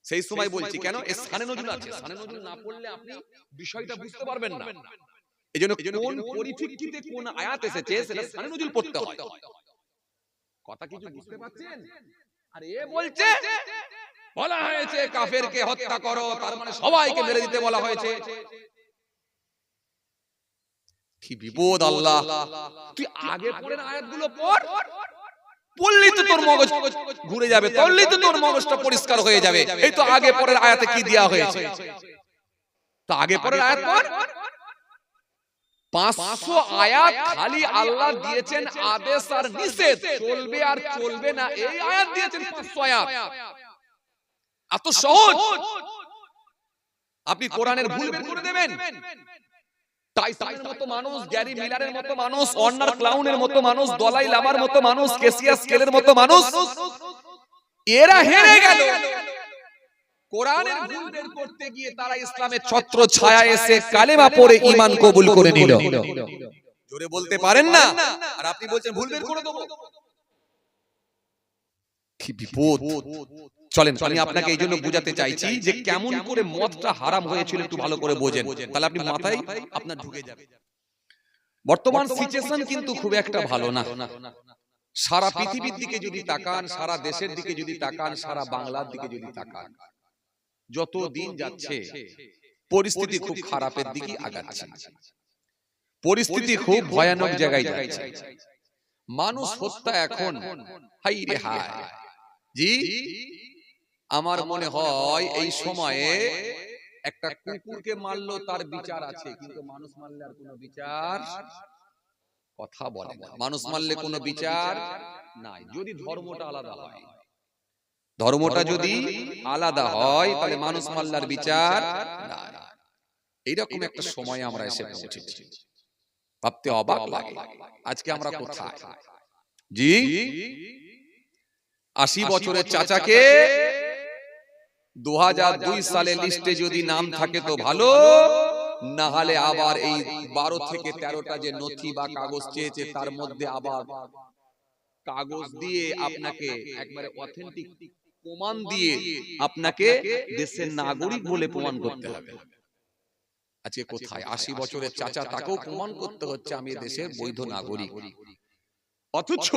সেই সময় বলছি কেন এই শানে নজরুল আছে, শানে নজরুল না পড়লে আপনি বিষয়টা বুঝতে পারবেন না। এজন্য কোন পরিপ্রেক্ষিতে কোন আয়াত এসেছে সেটা শানে নজরুল পড়তে হয়। কথা কিছু বুঝতে পারছেন? আর এ বলছে বলা হয়েছে কাফেরকে হত্যা করো, তার মানে সবাইকে মেরে দিতে বলা হয়েছে। কি বিপদ আল্লাহ! তুই আগে পড়েন আয়াতগুলো পড়, পড়লেই তো তোর মগজ ঘুরে যাবে, পড়লেই তো তোর মগজটা পরিষ্কার হয়ে যাবে। এই তো আগে পরের আয়াতে কি দেয়া হয়েছে, তো আগে পরের আয়াত পড়। 500 আয়াত খালি আল্লাহ দিয়েছেন আদেশ আর নিষেধ, চলবে আর চলবে না, এই আয়াত দিয়েছেন 500 আয়াত। এত সহজ আপনি কোরআনের ভুল বের করে দেবেন। টাইসনের মতো মানুষ, গ্যারি মিলারের মতো মানুষ, অর্নার ক্লাউনের মতো মানুষ, দলাই লামার মতো মানুষ, কেসিয়াস স্কেলের মতো মানুষ, এরা হেরে গেল কোরআনের ভুল বের করতে গিয়ে। তারা ইসলামের ছত্র ছায়া এসে কালেমা পড়ে ঈমান কবুল করে নিল। জোরে বলতে পারেন না, আর আপনি বলছেন ভুল বের করে দেব। কি বিপদ! চলেন আমি আপনাকে এই জন্য বুঝাতে চাইছি যে কেমন করে মদটা হারাম হয়েছিল একটু ভালো করে বোঝেন, তাহলে আপনি মাথায় আপনার ঢুকে যাবে। বর্তমান সিচুয়েশন কিন্তু খুব একটা ভালো না। সারা পৃথিবীর দিকে যদি তাকান, সারা দেশের দিকে যদি তাকান, সারা বাংলার দিকে যদি তাকান, যত দিন যাচ্ছে পরিস্থিতি খুব খারাপের দিকে আগাচ্ছে, পরিস্থিতি খুব ভয়ানক জায়গায় যাচ্ছে। মানুষ হত্যা এখন হাই রে হায়। জি, আমার মনে হয় এই সময়ে একটা কুকুরকে মারলো তার বিচার আছে, কিন্তু মানুষ মারলে আর কোনো বিচার, কথা বলে না, মানুষ মারলে কোনো বিচার নাই। যদি ধর্মটা আলাদা হয়, ধর্মটা যদি আলাদা হয় তাহলে মানুষ মারলে আর বিচার নাই। এইরকম একটা সময় আমরা এসে পৌঁছেছি, ভাবতে অবাক লাগে আজকে আমরা কোথায়। জি, 80 বছরের চাচাকে 2002 সালে লিস্টে যদি নাম থাকে তো ভালো, না হলে আবার এই 12 থেকে 13টা যে নথি বা কাগজ চেয়েছে তার মধ্যে আবার কাগজ দিয়ে আপনাকে একবারে অথেন্টিক প্রমাণ দিয়ে আপনাকে দেশের নাগরিক বলে প্রমাণ করতে হবে। আজকে কোথায় 80 বছরের চাচা, তাকেও প্রমাণ করতে হচ্ছে আমি দেশের বৈধ নাগরিক। অথচ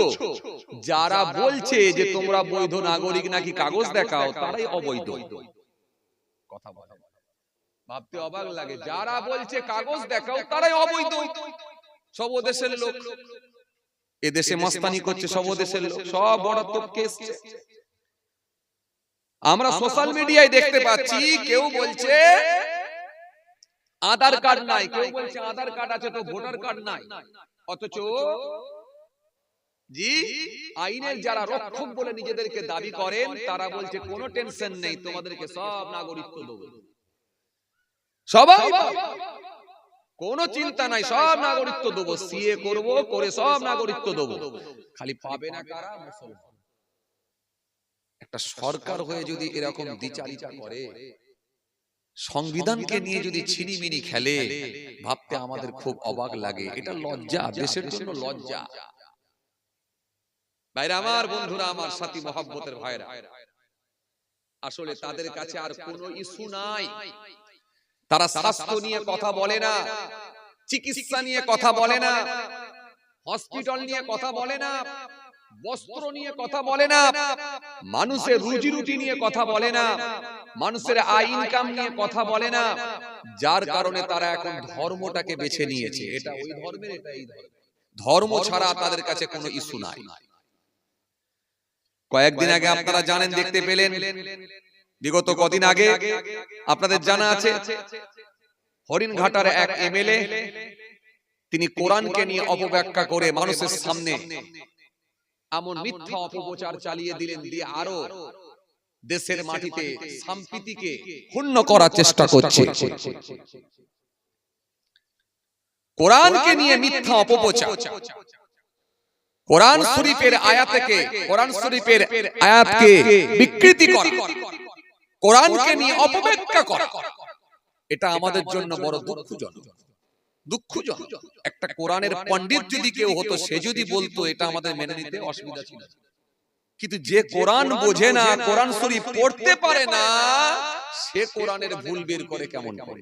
যারা বলছে যে তোমরা বৈধ নাগরিক নাকি কাগজ দেখাও, তারাই অবৈধ। কথা বলে ভাবতে অবাক লাগে, যারা বলছে কাগজ দেখাও তারাই অবৈধ। সব দেশের লোক এদেশে মস্তানি করছে, সব দেশের লোক, সব বড় তপকে এসছে। আমরা সোশ্যাল মিডিয়ায় দেখতে পাচ্ছি কেউ বলছে আধার কার্ড নাই, কেউ বলছে আধার কার্ড আছে তো ভোটার কার্ড নাই। অথচ জি, আইনের যারা রক্ষক বলে নিজেদেরকে দাবি করেন তারা বলছে কোনো টেনশন নেই, তোমাদেরকে সব নাগরিকত্ব দেব, সবাই কোনো চিন্তা নাই, সব নাগরিকত্ব দেবো, সিএ করব, করে সব নাগরিকত্ব দেবো। খালি পাবে না কারা? মুসলমান। একটা সরকার হয়ে যদি এরকম দ্বিচারিতা করে, সংবিধানকে নিয়ে যদি ছিনিমিনি খেলে, ভাবতে আমাদের খুব অবাক লাগে। এটা লজ্জা, দেশের জন্য লজ্জা। ভাইরা আমার, বন্ধুরা আমার, সাথী মহব্বতের ভাইরা, আসলে তাদের কাছে আর কোনো ইস্যু নাই। তারা স্বাস্থ্য নিয়ে কথা বলে না, চিকিৎসা নিয়ে কথা বলে না, হসপিটাল নিয়ে কথা বলে না, বস্ত্র নিয়ে কথা বলে না, মানুষের রুজি রুটি নিয়ে কথা বলে না, মানুষের আয় ইনকাম নিয়ে কথা বলে না। যার কারণে তারা এখন ধর্মটাকে বেছে নিয়েছে, এটা ওই ধর্মের, এটা এই ধর্মের। ধর্ম ছাড়া তাদের কাছে কোনো ইস্যু নাই। কয়েকদিন আগে আপনারা জানেন, দেখতে পেলেন, বিগত কদিন আগে আপনাদের জানা আছে হরিণঘাটার এক এমএলএ, তিনি কোরআনকে নিয়ে অপব্যাখ্যা করে মানুষের সামনে এমন মিথ্যা অপপ্রচার চালিয়ে দিলেন, দিয়ে আরো দেশের মাটিতে সম্প্রীতিকে ক্ষুণ্ণ করার চেষ্টা করছে। কোরআনকে নিয়ে মিথ্যা অপপ্রচার, কোরআন শরীফের আয়াতকে, কোরআন শরীফের আয়াতকে বিকৃতি করা, কোরআনকে নিয়ে অপব্যাখ্যা করা, এটা আমাদের জন্য বড় দুঃখজনক। দুঃখজনক। একটা কোরআনের পণ্ডিত যদি কেউ হতো, সে যদি বলতো, এটা আমাদের মেনে নিতে অসুবিধা ছিল। কিন্তু যে কোরআন বোঝে না, কোরআন শরীফ পড়তে পারে না, সে কোরআনের ভুল বের করে কেমন করে?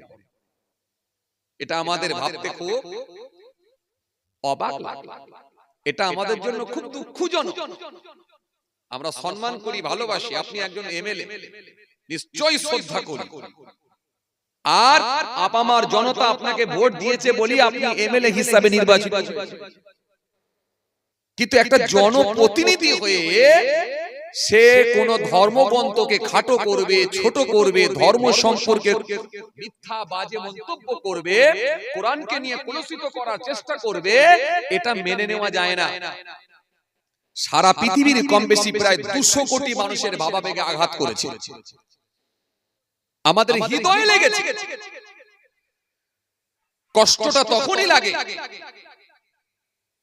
এটা আমাদের ভাবতে খুব অবাক লাগে, এটা আমাদের জন্য খুব দুঃখজনক। আমরা সম্মান করি, ভালোবাসি, আপনি একজন এমএলএ, নিশ্চয়ই শ্রদ্ধা করি, আর আপামার জনতা আপনাকে ভোট দিয়েছে বলি আপনি এমএলএ হিসাবে নির্বাচিত। কিন্তু একটা জনপ্রতিনিধি হয়ে সে কোন ধর্মগ্রন্থকে খাটো করবে, ছোট করবে, ধর্ম সম্পর্কে মিথ্যা বাজে মন্তব্য করবে, কোরআনকে নিয়ে কলুষিত করার চেষ্টা করবে, এটা মেনে নেওয়া যায় না। সারা পৃথিবীর কম বেশি প্রায় 200 কোটি মানুষের ভাবাবেগে আঘাত করেছে, আমাদের হৃদয়ে লেগেছে। কষ্টটা তখনই লাগে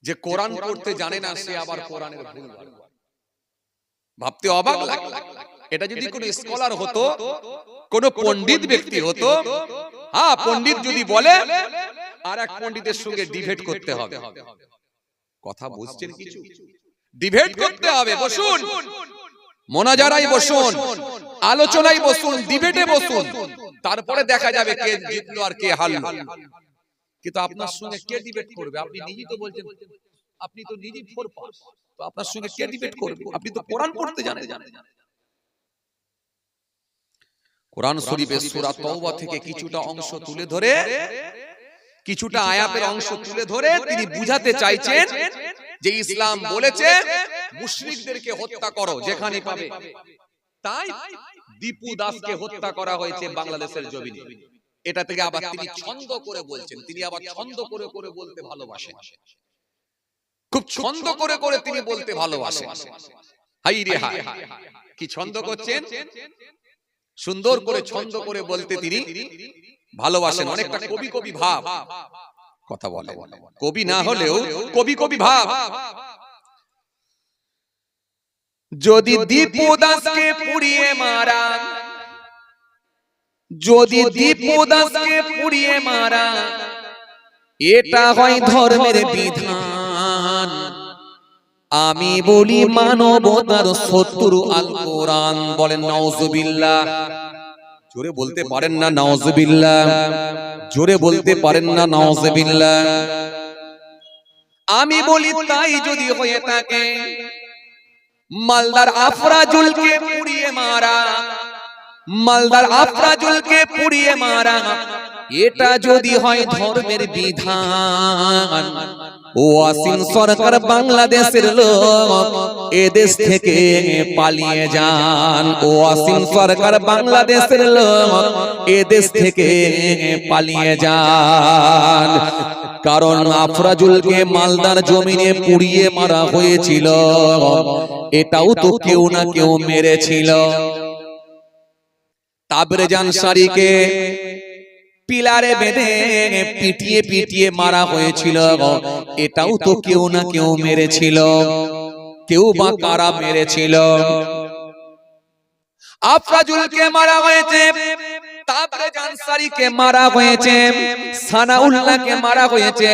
যে কোরআন পড়তে জানে না, সে আবার কোরআনের ভুল ভাবতে অবাক লাগে। এটা যদি কোনো স্কলার হতো, কোন পণ্ডিত ব্যক্তি হতো, হ্যাঁ পণ্ডিত যদি বলে আর এক পণ্ডিতের সঙ্গে ডিবেট করতে হবে, কথা বুঝছেন কিছু? ডিবেট করতে হবে, বসুন মোনাজারায় বসুন, আলোচনায় বসুন, ডিবেটে বসুন, তারপরে দেখা যাবে কে জিতলো আর কে হারলো। কিন্তু আপনার সঙ্গে কে ডিবেট করবে? আপনি নিজেই তো বলছেন আপনি তো নিজেই 4 পাস, তো আপনার সঙ্গে কে ডিবেট করবে? আপনি তো কোরআন পড়তে জানেন। কোরআন শরীফের সূরা তাওবা থেকে কিছুটা অংশ তুলে ধরে, কিছুটা আয়াতের অংশ তুলে ধরে তিনি বুঝাতে চাইছেন যে ইসলাম বলেছে মুশরিকদেরকে হত্যা করো যেখানে পাবে। তাই দীপু দাসকে হত্যা করা হয়েছে বাংলাদেশের জমিনে। এটা থেকে আবার তিনি ছন্দ করে বলছেন, তিনি আবার ছন্দ করে করে বলতে ভালোবাসেন, খুব ছন্দ করে করে তিনি বলতে ভালোবাসেন। হাই রে হাই, কি ছন্দ করছেন, সুন্দর করে ছন্দ করে বলতে তিনি ভালোবাসেন। অনেকটা কবি কবি ভাব কথা বলে, কবি না হলেও কবি কবি ভাব। যদি দীপু দাসকে পুড়িয়ে মারা, যদি দীপু দাসকে পুড়িয়ে মারা, এটা হয় ধর্মের বিধান। আমি বলি মানবতার শত্রু আল কোরআন। বলেন নাউজুবিল্লাহ। জোরে বলতে পারেন না নাউজুবিল্লাহ? জোরে বলতে পারেন না নাউজুবিল্লাহ? আমি বলি তাই যদি হয়ে থাকে, মালদার আফরাজুলকে পুড়িয়ে মারা, মালদার আফরাজুলকে পুড়িয়ে মারা, এটা যদি হয় ধর্মের বিধান, ওয়াসিম সরকার বাংলাদেশের লোক, এদেশ থেকে পালিয়ে যান। ওয়াসিম সরকার বাংলাদেশের লোক, এদেশ থেকে পালিয়ে যান। কারণ আফরাজুলকে মালদার জমিনে পুড়িয়ে মারা হয়েছিল, এটাও তো কেউ না কেউ মেরেছিল। তাবরেজান সারিকে পিলারে বেঁধে পিটিয়ে পিটিয়ে মারা হয়েছিল, এটাও তো কেউ না কেউ মেরেছিল। কেউ বা কারা মেরেছিল? আফরাজুলকে মারা হয়েছে, তাবরেজান সারিকে মারা হয়েছে, সানাউল্লাহকে মারা হয়েছে,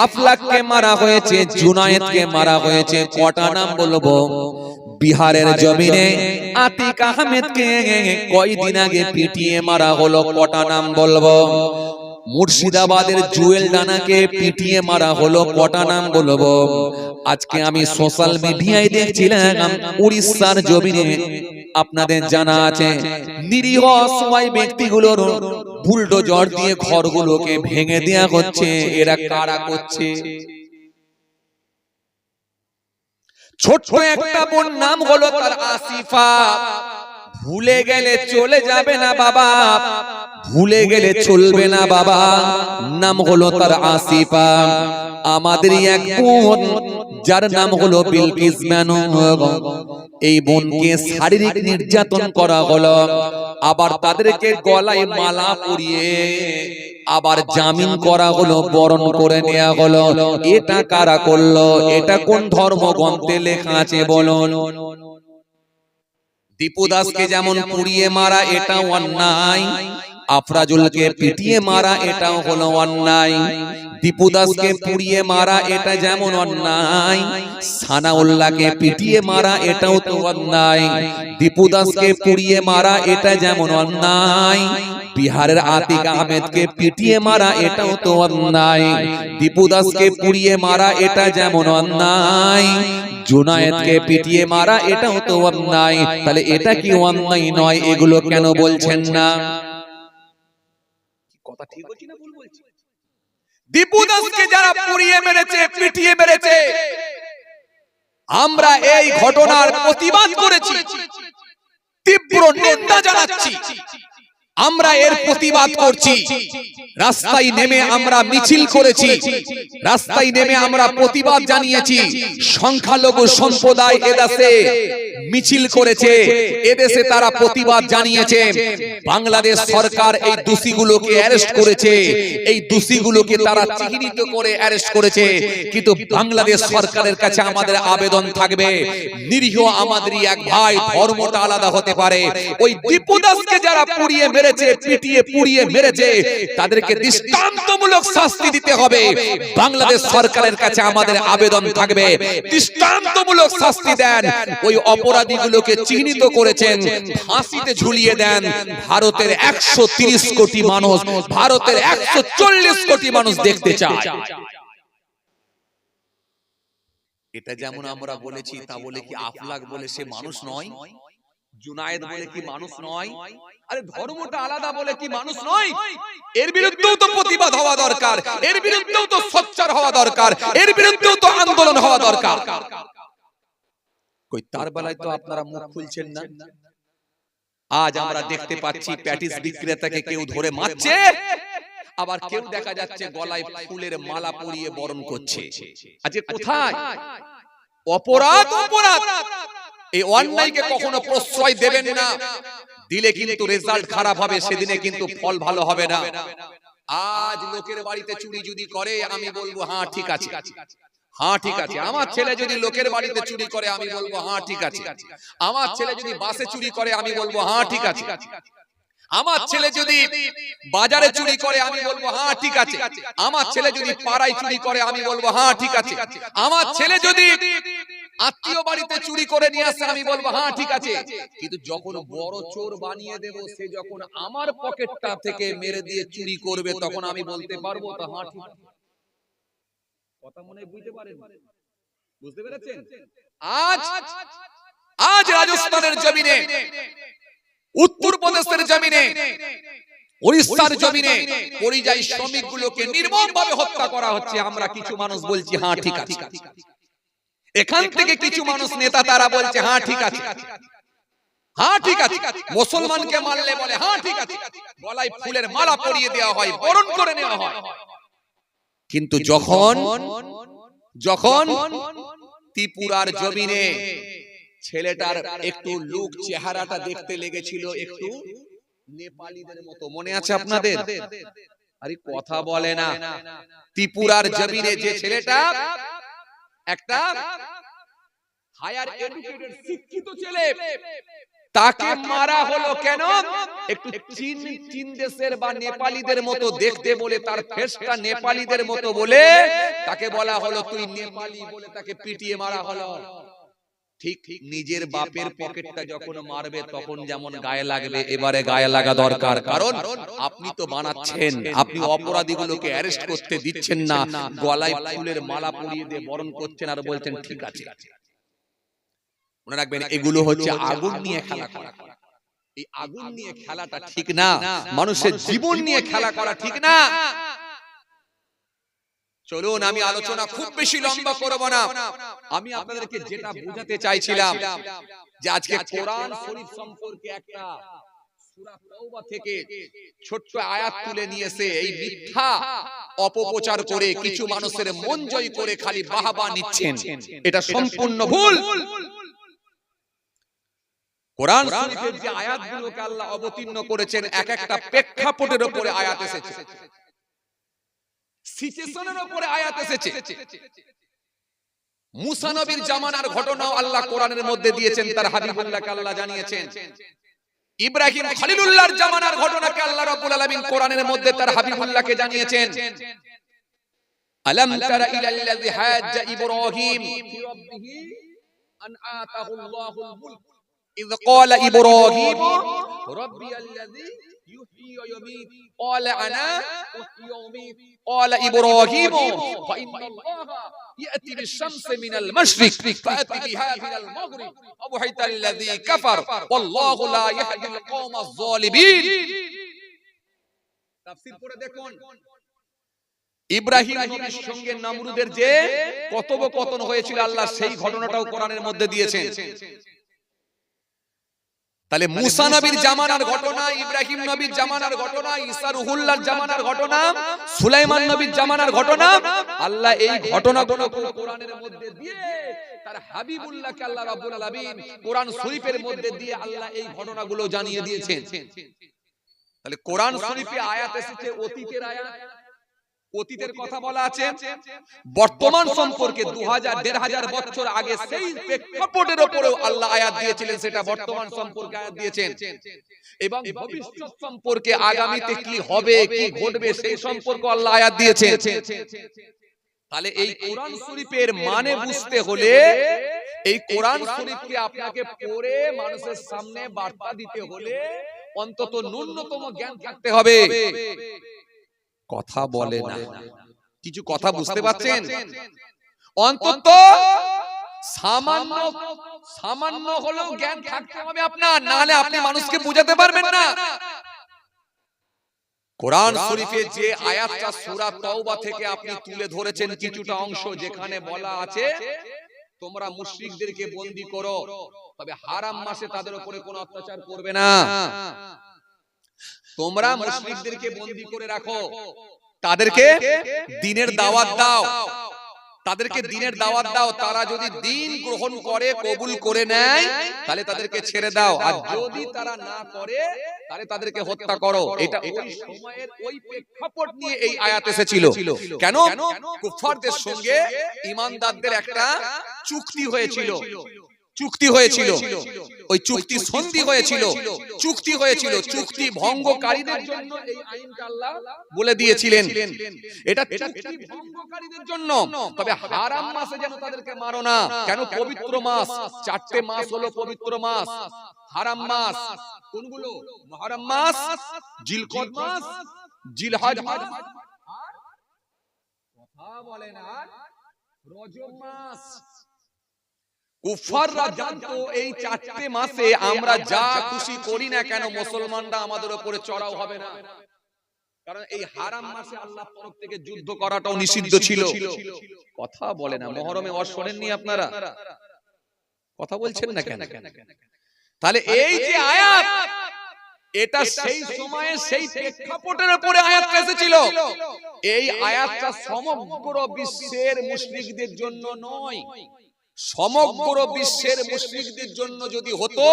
আফলাককে মারা হয়েছে, জুনায়েদকে মারা হয়েছে। কটা নাম বলবো? বিহারের জমিনে আতিক আহমেদকে কয়দিন আগে পিটিয়ে মারা হলো, কটা নাম বলবো? মুর্শিদাবাদের জুয়েল ডানাকে পিটিয়ে মারা হলো, কটা নাম বলবো? আজকে আমি সোশ্যাল মিডিয়ায় দেখছিলাম উড়িষ্যার জমিনে, আপনাদের জানা আছে, নিরীহ অসহায় ব্যক্তিগুলোর বুলডোজার দিয়ে ঘরগুলোকে ভেঙে দেয়া হচ্ছে। এরা কারা করছে? ছোট্ট একটা বোন, নাম হলো তার আসিফা। ভুলে গেলে চলে যাবে না বাবা, ভুলে গেলে চলবে না বাবা। নাম হলো তার আসিফা। আমাদের এক বোন, যার নাম হলো বিলকিস বানু, এই বোনকে শারীরিক নির্যাতন করা হলো, আবার তাদেরকে গলায় মালা পরিয়ে আবার জামিন করা হলো, বরণ করে নেওয়া হলো। এটা কারা করলো? এটা কোন ধর্মগ্রন্থে লেখা আছে বলুন? দীপু দাসকে যেমন পুড়িয়ে মারা এটা অন্যায়, আফরাজুলকে পিটিয়ে মারা এটাও হলো অন্যায়, দীপু দাসকে পুড়িয়ে মারা এটা যেমন অন্যায়, সানাউল্লাহকে পিটিয়ে মারা এটাও তো অন্যায়, দীপু দাসকে পুড়িয়ে মারা এটা যেমন অন্যায়, বিহারের আতিক আহমেদকে পিটিয়ে মারা এটাও তো অন্যায়, দীপু দাসকে পুড়িয়ে মারা এটা যেমন অন্যায়, জুনায়েদকে পিটিয়ে মারা এটাও তো অন্যায়। তাহলে এটা কি অন্যায় নয়? এগুলো কেন বলছেন না? কথা ঠিক বলছি না ভুল বলছি? দীপু দাসকে যারা পুড়িয়ে মেরেছে, পিটিয়ে মেরেছে, আমরা এই ঘটনার প্রতিবাদ করেছি, তীব্র নিন্দা জানাচ্ছি, আমরা এর প্রতিবাদ করছি, রাস্তায় নেমে আমরা মিছিল করেছি, রাস্তায় নেমে আমরা প্রতিবাদ জানিয়েছি। সংখ্যালঘু সম্প্রদায় এদেশে মিছিল করেছে, এদেশে তারা প্রতিবাদ জানিয়েছে। বাংলাদেশ সরকার এই দোষীগুলোকে অ্যারেস্ট করেছে, এই দোষীগুলোকে তারা চিহ্নিত করে অ্যারেস্ট করেছে। কিন্তু বাংলাদেশ সরকারের কাছে আমাদের আবেদন থাকবে, নিরীহ আমাদেরই এক ভাই, ধর্মটা আলাদা হতে পারে, ওই দীপু দাসকে যারা পুড়িয়ে মেরেছে, পিটিয়ে পুড়িয়ে মেরেছে, তাদেরকে দৃষ্টান্তমূলক শাস্তি দিতে হবে। বাংলাদেশ সরকারের কাছে আমাদের আবেদন থাকবে, দৃষ্টান্তমূলক শাস্তি দেন, ওই অপরাধীগুলোকে চিহ্নিত করেছেন, ফাঁসিতে ঝুলিয়ে দেন। ভারতের 130 কোটি মানুষ, ভারতের 140 কোটি মানুষ দেখতে চায়। এটা যেমন আমরা বলেছি, তা বলে কি আফলাক বলে সে মানুষ নয়? জুনায়েদ বলে কি মানুষ নয়? আরে ধর্মটা আলাদা বলে কি মানুষ নয়? এর বিরুদ্ধেও তো প্রতিবাদ হওয়া দরকার, এর বিরুদ্ধেও তো সোচ্চার হওয়া দরকার, এর বিরুদ্ধেও তো আন্দোলন হওয়া দরকার। কই তার বেলায় তো আপনারা মুখ খুলছেন না। আজ আমরা দেখতে পাচ্ছি প্যাটিস বিক্রেতাকে কেউ ধরে মারছে, আবার কেউ দেখা যাচ্ছে গলায় ফুলের মালা পরিয়ে বরণ করছে। আজকে কোথায় অপরাধ? অপরাধ। এই অন্যায়কে কখনো প্রশ্রয় দেবেন না, দিলে কিন্তু রেজাল্ট খারাপ হবে, সেদিনে কিন্তু ফল ভালো হবে না। আজ লোকের বাড়িতে চুরি যদি করে, আমি বলবো হ্যাঁ ঠিক আছে, হ্যাঁ ঠিক আছে। আমার ছেলে যদি লোকের বাড়িতে চুরি করে, আমি বলবো হ্যাঁ ঠিক আছে। আমার ছেলে যদি বাসে চুরি করে, আমি বলবো হ্যাঁ ঠিক আছে। আমার ছেলে যদি বাজারে চুরি করে, আমি বলবো হ্যাঁ ঠিক আছে। আমার ছেলে যদি পাড়ায় চুরি করে, আমি বলবো হ্যাঁ ঠিক আছে। আমার ছেলে যদি আত্মীয় বাড়িতে চুরি করে নিয়ে আসে, আমি বলবো হ্যাঁ ঠিক আছে। কিন্তু যখন বড় চোর বানিয়ে দেব, সে যখন আমার পকেটটা থেকে মেরে দিয়ে চুরি করবে, তখন আমি বলতে পারবো তো হ্যাঁ ঠিক আছে। কথা মনে বুঝতে পারেন? বুঝতে পেরেছেন? আজ আজ রাজস্থানের জমিনে, উত্তরপ্রদেশের জমিনে, ওড়িশার জমিনে পরিযায়ী শ্রমিকগুলোকে নির্মমভাবে হত্যা করা হচ্ছে। আমরা কিছু মানুষ বলছি হ্যাঁ ঠিক আছে। এখান থেকে কিছু মানুষ নেতা তারা বলছে হ্যাঁ ঠিক আছে, হ্যাঁ ঠিক আছে। মুসলমানকে মারলে বলে হ্যাঁ ঠিক আছে, গলায় ফুলের মালা পরিয়ে দেওয়া হয়, বরণ করে নেওয়া হয়। কিন্তু যখন যখন ত্রিপুরার জমিনে ছেলেটার একটু লুক চেহারাটা দেখতে লেগেছিল একটু নেপালিদের মতো, মনে আছে আপনাদের? আরে কথা বলে না। ত্রিপুরার জমিনে যে ছেলেটা একটা হায়ার এডুকেটেড শিক্ষিত ছেলে, তাকে মারা হলো কেন? একটু চীন দেশের বা নেপালিদের মতো দেখতে বলে, তার ফেসটা নেপালিদের মতো বলে তাকে বলা হলো তুই নেপালি বলে তাকে পিটিয়ে মারা হলো। ঠিক নিজের বাপের পকেটটা যখন মারবে তখন যেমন গায়ে লাগবে, এবারে গায়ে লাগা দরকার। কারণ আপনি তো বানাচ্ছেন, আপনি অপরাধীগুলোকে অ্যারেস্ট করতে দিচ্ছেন না, গলায় ফুলের মালা পরিয়ে দিয়ে বরণ করছেন আর বলছেন ঠিক আছে। মনে রাখবেন, এগুলো হচ্ছে আগুন নিয়ে খেলা করা। এই আগুন নিয়ে খেলাটা ঠিক না, মানুষের জীবন নিয়ে খেলা করা ঠিক না। চলুন, আমি আলোচনা খুব বেশি লম্বা করব না। আমি আপনাদেরকে যেটা বোঝাতে চাইছিলাম যে আজকে কোরআন শরীফ সম্পর্কে একটা সূরা তাওবা থেকে ছোট্ট আয়াত তুলে নিয়েছে, এই মিথ্যা অপপ্রচার করে কিছু মানুষের মন জয় করে খালি বাহবা নিচ্ছেন, এটা সম্পূর্ণ ভুল। কোরআন শরীফের যে আয়াতগুলোকে আল্লাহ অবতীর্ণ করেছেন, এক একটা প্রেক্ষাপটের উপরে আয়াত এসেছে, সিচুয়েশনের উপরে আয়াত এসেছে। মুসা নবীর জামানার ঘটনাও আল্লাহ কোরআনের মধ্যে দিয়েছেন, তার হাবিবুল্লাহকে আল্লাহ জানিয়েছেন। ইব্রাহিম খলিলুল্লাহর জামানার ঘটনাকে আল্লাহ রাব্বুল আলামিন কোরআনের মধ্যে তার হাবিবুল্লাহকে জানিয়েছেন। আলাম তারা ইলাল্লাযী হাজ্জা ইব্রাহিম ফি রাব্বিহি আন আতাহুল্লাহুল মুলক ইয ক্বালা ইব্রাহিম রাব্বিয়াল্লাযী يحيي ويميت قال انا احيي واميت قال ابراهيم فان الله ياتي بالشمس من المشرق فاتي بها من المغرب فبهت الذي كفر والله لا يهدي القوم الظالمين তাফসীর পড়ে দেখুন ইব্রাহিম নবীর সঙ্গে নমরুদের যে কথোপকথন হয়েছিল আল্লাহ সেই ঘটনাটাও কোরআনের মধ্যে দিয়েছেন। তাহলে মুসা নবীর জামানার ঘটনা, ইব্রাহিম নবীর জামানার ঘটনা, ঈসা রুহুল্লাহর জামানার ঘটনা, সুলাইমান নবীর জামানার ঘটনা, আল্লাহ এই ঘটনাগুলো কোরআনের মধ্যে দিয়ে তার হাবিবুল্লাহকে আল্লাহ রাব্বুল আলামিন কোরআন শরীফের মধ্যে দিয়ে আল্লাহ এই ঘটনাগুলো জানিয়ে দিয়েছেন। তাহলে কোরআন শরীফে আয়াত এসেছে অতীতের আয়াত, অতীতের কথা বলা আছে, বর্তমান সম্পর্কে 2000-1500 বছর আগে সেই প্রেক্ষাপটের উপরেও আল্লাহ আয়াত দিয়েছিলেন, সেটা বর্তমান সম্পর্কে আয়াত দিয়েছেন, এবং ভবিষ্যৎ সম্পর্কে আগামীতে কি হবে কি ঘটবে সেই সম্পর্কে আল্লাহ আয়াত দিয়েছেন। তাহলে এই কোরআন শরীফের মানে বুঝতে হলে এই কোরআন শরীফকে আপনাকে পড়ে মানুষের সামনে বার্তা দিতে হলে অন্তত ন্যূনতম জ্ঞান থাকতে হবে। কথা বলে না, কিছু কথা বুঝতে পারছেন? অন্তত সামান্য হলেও জ্ঞান থাকতে হবে আপনার, না হলে আপনি মানুষকে বুঝাতে পারবেন না। কোরআন শরীফে যে আয়াতটা সূরা তাওবা থেকে আপনি তুলে ধরেছেন কিছুটা অংশ, যেখানে বলা আছে তোমরা মুশরিকদেরকে বন্দী করো, তবে হারাম মাসে তাদের উপরে কোনো অত্যাচার করবে না। তোমরা মুশরিকদেরকে বন্দী করে রাখো, তাদেরকে দ্বীনের দাওয়াত দাও, তাদেরকে দ্বীনের দাওয়াত দাও, তারা যদি দ্বীন গ্রহণ করে কবুল করে নেয় তাহলে তাদেরকে ছেড়ে দাও, আর যদি তারা না করে তাহলে তাদেরকে হত্যা করো। এটা ওই সময়ের ওই প্রেক্ষাপট নিয়ে এই আয়াত এসেছিল। কেন? কুফফারদের সঙ্গে ঈমানদারদের একটা চুক্তি হয়েছিল, ওই চুক্তি সন্ধি হয়েছিল, চুক্তি ভঙ্গকারীদের জন্য এই আইনটা আল্লাহ বলে দিয়েছিলেন, এটা চুক্তি ভঙ্গকারীদের জন্য। তবে হারাম মাসে যেন তাদেরকে মারো না। কেন? পবিত্র মাস, 4টে মাস হলো পবিত্র মাস, হারাম মাস কোনগুলো? মুহররম মাস, জিলকদ মাস, জিলহজ মাস, আর কথা বলেন আর রজব মাস। কুফফাররা জানতো এই 4টে মাসে আমরা যা খুশি করি না কেন মুসলমানরা আমাদের উপরে চড়াও হবে না, কারণ এই হারাম মাসে আল্লাহর তরফ থেকে যুদ্ধ করাটাও নিষিদ্ধ ছিল। কথা বলে না, মুহররমে ওয়াজ শোনেননি আপনারা? কথা বলছেন না কেন? তাহলে এই যে আয়াত, এটা সেই সময়ে সেই প্রেক্ষাপটের উপরে আয়াতটা এসেছিল। এই আয়াতটা সমগ্র বিশ্বের মুশরিকদের জন্য নয়, সমগ্র বিশ্বের মুশরিকদের জন্য যদি হতো,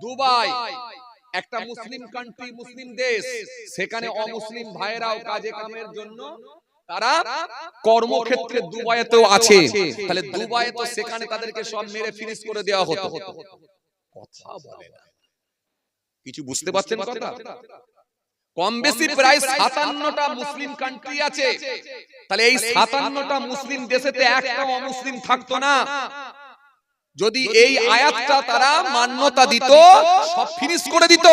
দুবাই একটা মুসলিম কান্ট্রি, মুসলিম দেশ, সেখানে অমুসলিম ভাইরাও কাজে কামের জন্য তারা কর্মক্ষেত্রে দুবাইতেও আছে, তাহলে দুবাই তো সেখানে তাদেরকে সব মেরে ফিনিশ করে দেওয়া হতো। কথা বলে না, কিছু বুঝতে পারছেন কথা? কম বেশি প্রায় 57টা মুসলিম কান্ট্রি আছে, তাহলে এই 57টা মুসলিম দেশেতে একটা অমুসলিম থাকতো না। যদি এই আয়াতটা তারা মান্যতা দিত, সব ফিনিশ করে দিত,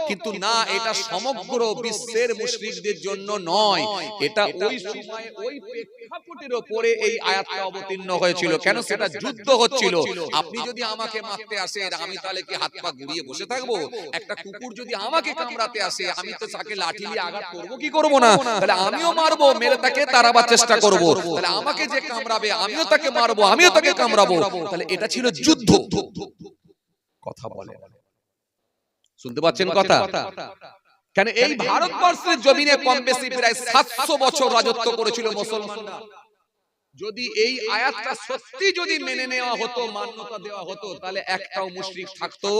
কিন্তু না, এটা সমগ্র বিশ্বের মুশরিকদের জন্য নয়, এটা ওই সময় ওই প্রেক্ষাপটের উপরে এই আয়াতটা অবতীর্ণ হয়েছিল। কেন? সেটা যুদ্ধ হচ্ছিল। আপনি যদি আমাকে মারতে আসেন, আমি তাহলে কি হাত পা ঘুরিয়ে বসে থাকবো? একটা কুকুর যদি আমাকে কামড়াতে আসে, আমি তো তাকে লাঠি দিয়ে আঘাত করবো কি করবো না? তাহলে আমিও মারবো, মেরে তাকে তাড়াবার চেষ্টা করবো। তাহলে আমাকে যে কামড়াবে আমিও তাকে মারবো, আমিও তাকে কামড়াবো। তাহলে এটা ছিল যুদ্ধ। কথা বলে, শুনতে পাচ্ছেন কথা? কেন? এই ভারতবর্ষের জমিনে কম বেশি প্রায় 700 বছর রাজত্ব করেছিল মুসলমানরা। যদি এই আয়াতটা সত্যি যদি মেনে নেওয়া হতো, মান্যতা দেওয়া হতো, তাহলে একটাও মুশরিক থাকতো?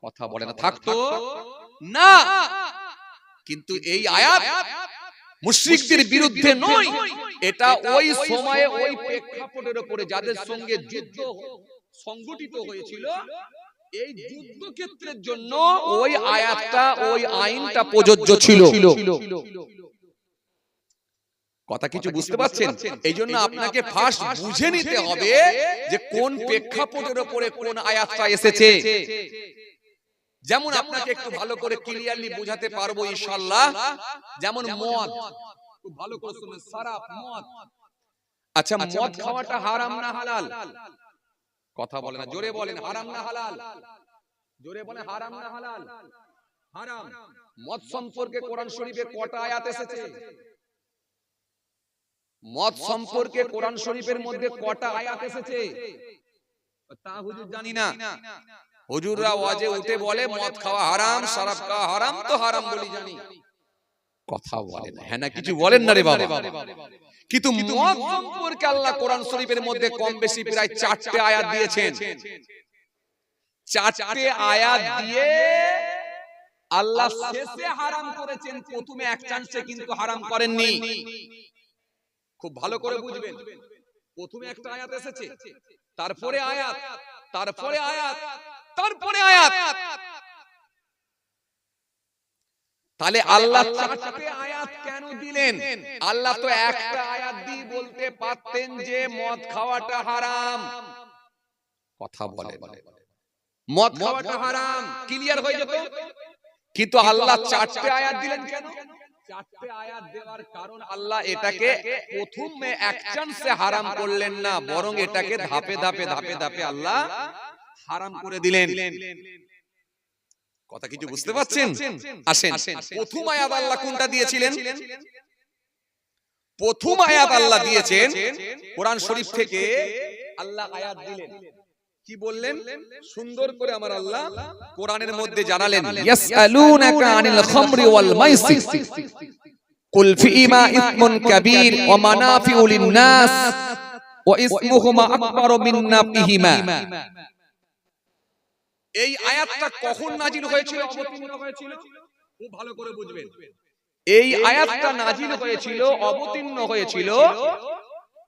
কথা বলে না, থাকতো না। কিন্তু এই আয়াত মুশরিকদের বিরুদ্ধে নয়, এটা ওই সময়ে ওই প্রেক্ষাপটের উপরে যাদের সঙ্গে যুদ্ধ সংগঠিত হয়েছিল এই যুদ্ধক্ষেত্রের জন্য ওই আয়াতটা, ওই আইনটা প্রযোজ্য ছিল। কথা কিছু বুঝতে পারছেন? এই জন্য আপনাকে ফার্স্ট বুঝে নিতে হবে যে কোন প্রেক্ষাপটের উপরে কোন আয়াতটা এসেছে। যেমন আপনাকে একটু ভালো করে ক্লিয়ারলি বোঝাতে পারবো ইনশাআল্লাহ। যেমন মদ, খুব ভালো করে শুনুন, শরাব, মদ। আচ্ছা, মদ খাওয়াটা হারাম না হালাল? কথা বলে না, জোরে বলেন, হারাম না হালাল? জোরে বলেন, হারাম না হালাল? হারাম। মদ সম্পর্কে কোরআন শরীফে কটা আয়াত এসেছে? মদ সম্পর্কে কোরআন শরীফের মধ্যে কটা আয়াত এসেছে? তা হুজুর জানি না। হুজুররা ওয়াজে উঠে বলে মদ খাওয়া হারাম, শরাব খাওয়া হারাম, তো হারাম বলি জানি। কথা বলেন, হ্যাঁ না কিছু বলেন না রে বাবা। কিন্তু মদ সম্পর্কে আল্লাহ কোরআন শরীফের মধ্যে কম বেশি প্রায় 4টে আয়াত দিয়েছেন। 4টে আয়াত দিয়ে আল্লাহ শেষে হারাম করেছেন, প্রথমে এক চান্সে কিন্তু হারাম করেননি। খুব ভালো করে বুঝবেন। প্রথমে একটা আয়াত এসেছে, তারপরে আয়াত, তারপরে আয়াত, তারপরে আয়াত। তাহলে আল্লাহ 4টে আয়াত কেন দিলেন? আল্লাহ তো একটা আয়াত দিয়ে বলতে পারতেন যে মদ খাওয়াটা হারাম। কথা বলে, মদ খাওয়াটা হারাম, ক্লিয়ার হয়ে যেত। কিন্তু আল্লাহ 4টে আয়াত দিলেন কেন? 4টে আয়াত দেওয়ার কারণ আল্লাহ এটাকে প্রথমে এক চান্সে হারাম করলেন না, বরং এটাকে ধাপে ধাপে ধাপে ধাপে আল্লাহ হারাম করে দিলেন। কথা কিছু বুঝতে পারছেন? আসেন, প্রথম আয়াত আল্লাহ কোনটা দিয়েছিলেন? প্রথম আয়াত আল্লাহ দিয়েছেন কোরআন শরীফ থেকে। আল্লাহ আয়াত দিলেন, কি বললেন? সুন্দর করে আমার আল্লাহ কোরআনের মধ্যে জানালেন, ইয়াসআলুনাকা আনিল খামরি ওয়াল মাইসির কুল ফিহিমা ইসমুন কাবীর ওয়া মানাফিউ লিন-নাস ওয়া ইসমুহুমা আকবারু মিন নাফইহিমা। এই আয়াতটা কখন নাজিল হয়েছিল, অবতীর্ণ হয়েছিল? খুব ভালো করে বুঝবেন। এই আয়াতটা নাজিল হয়েছিল, অবতীর্ণ হয়েছিল